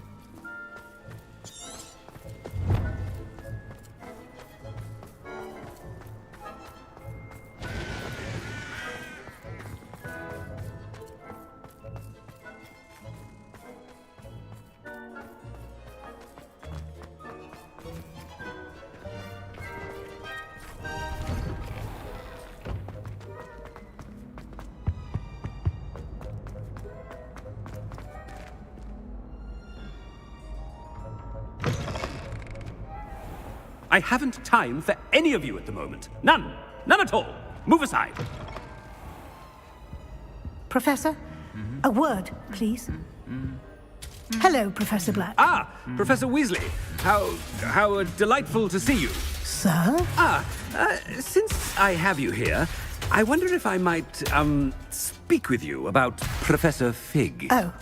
I haven't time for any of you at the moment. None. None at all. Move aside. Professor, a word, please. Hello, Professor Black. Ah, Professor Weasley. How delightful to see you. Sir? Since I have you here, I wonder if I might, speak with you about Professor Fig. Oh,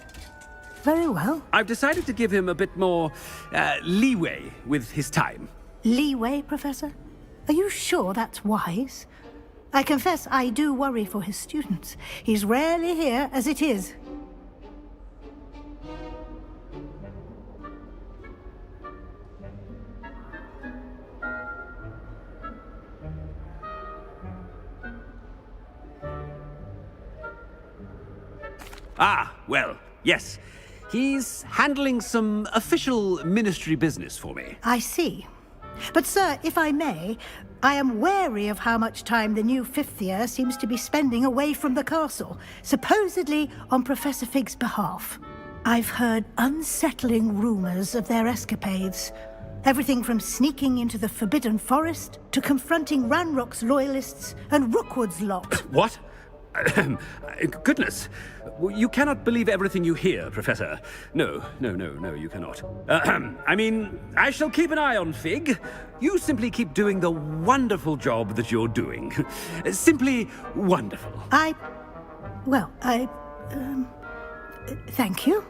very well. I've decided to give him a bit more, leeway with his time. Leeway, Professor? Are you sure that's wise? I confess I do worry for his students. He's rarely here as it is. Ah, well, yes. He's handling some official ministry business for me. I see. But, sir, if I may, I am wary of how much time the new fifth year seems to be spending away from the castle, supposedly on Professor Fig's behalf. I've heard unsettling rumors of their escapades. Everything from sneaking into the Forbidden Forest to confronting Ranrock's loyalists and Rookwood's lot. What? Goodness. You cannot believe everything you hear, Professor. No, you cannot. I mean, I shall keep an eye on Fig. You simply keep doing the wonderful job that you're doing. Simply wonderful. Thank you.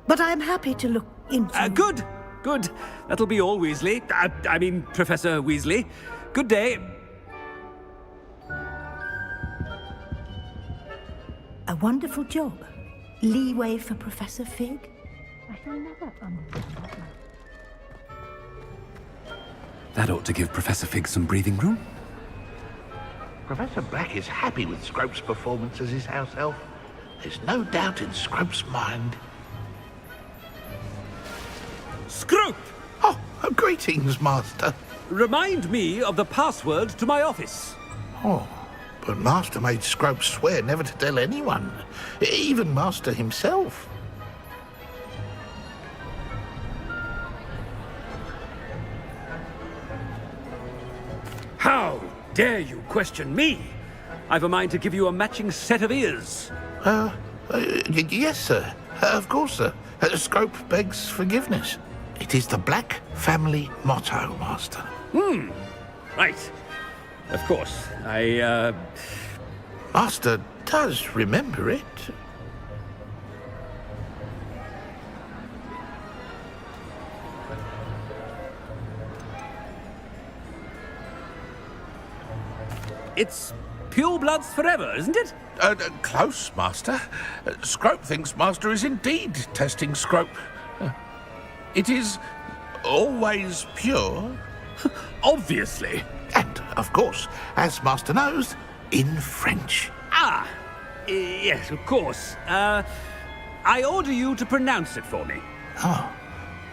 But I'm happy to look into... Good. That'll be all, Weasley. I mean, Professor Weasley. Good day. A wonderful job. Leeway for Professor Fig? I shall never understand that. That ought to give Professor Fig some breathing room. Professor Black is happy with Scrope's performance as his house elf. There's no doubt in Scrope's mind. Scrope! Oh, greetings, Master. Remind me of the password to my office. Oh, but Master made Scrope swear never to tell anyone, even Master himself. How dare you question me? I've a mind to give you a matching set of ears. Yes, sir. Of course, sir. Scrope begs forgiveness. It is the Black family motto, Master. Right. Of course. Master does remember it. It's pure bloods forever, isn't it? Close, Master. Scrope thinks Master is indeed testing Scrope. It is always pure. Obviously. And, of course, as Master knows, in French. Yes, of course. I order you to pronounce it for me. Oh,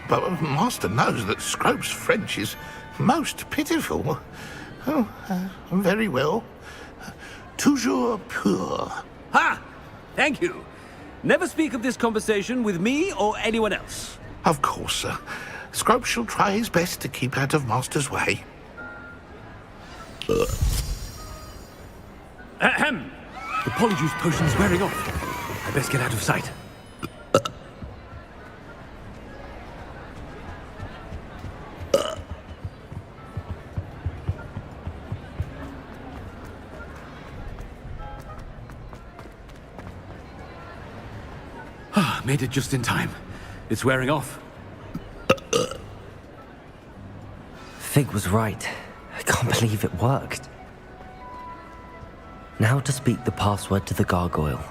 but Master knows that Scrope's French is most pitiful. Oh, very well. Toujours pur. Ha! Thank you. Never speak of this conversation with me or anyone else. Of course, sir. Scrope shall try his best to keep out of Master's way. Ahem. The polyjuice potion's wearing off. I best get out of sight. Made it just in time. It's wearing off. Fig was right. I can't believe it worked. Now to speak the password to the gargoyle.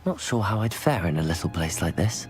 Not sure how I'd fare in a little place like this.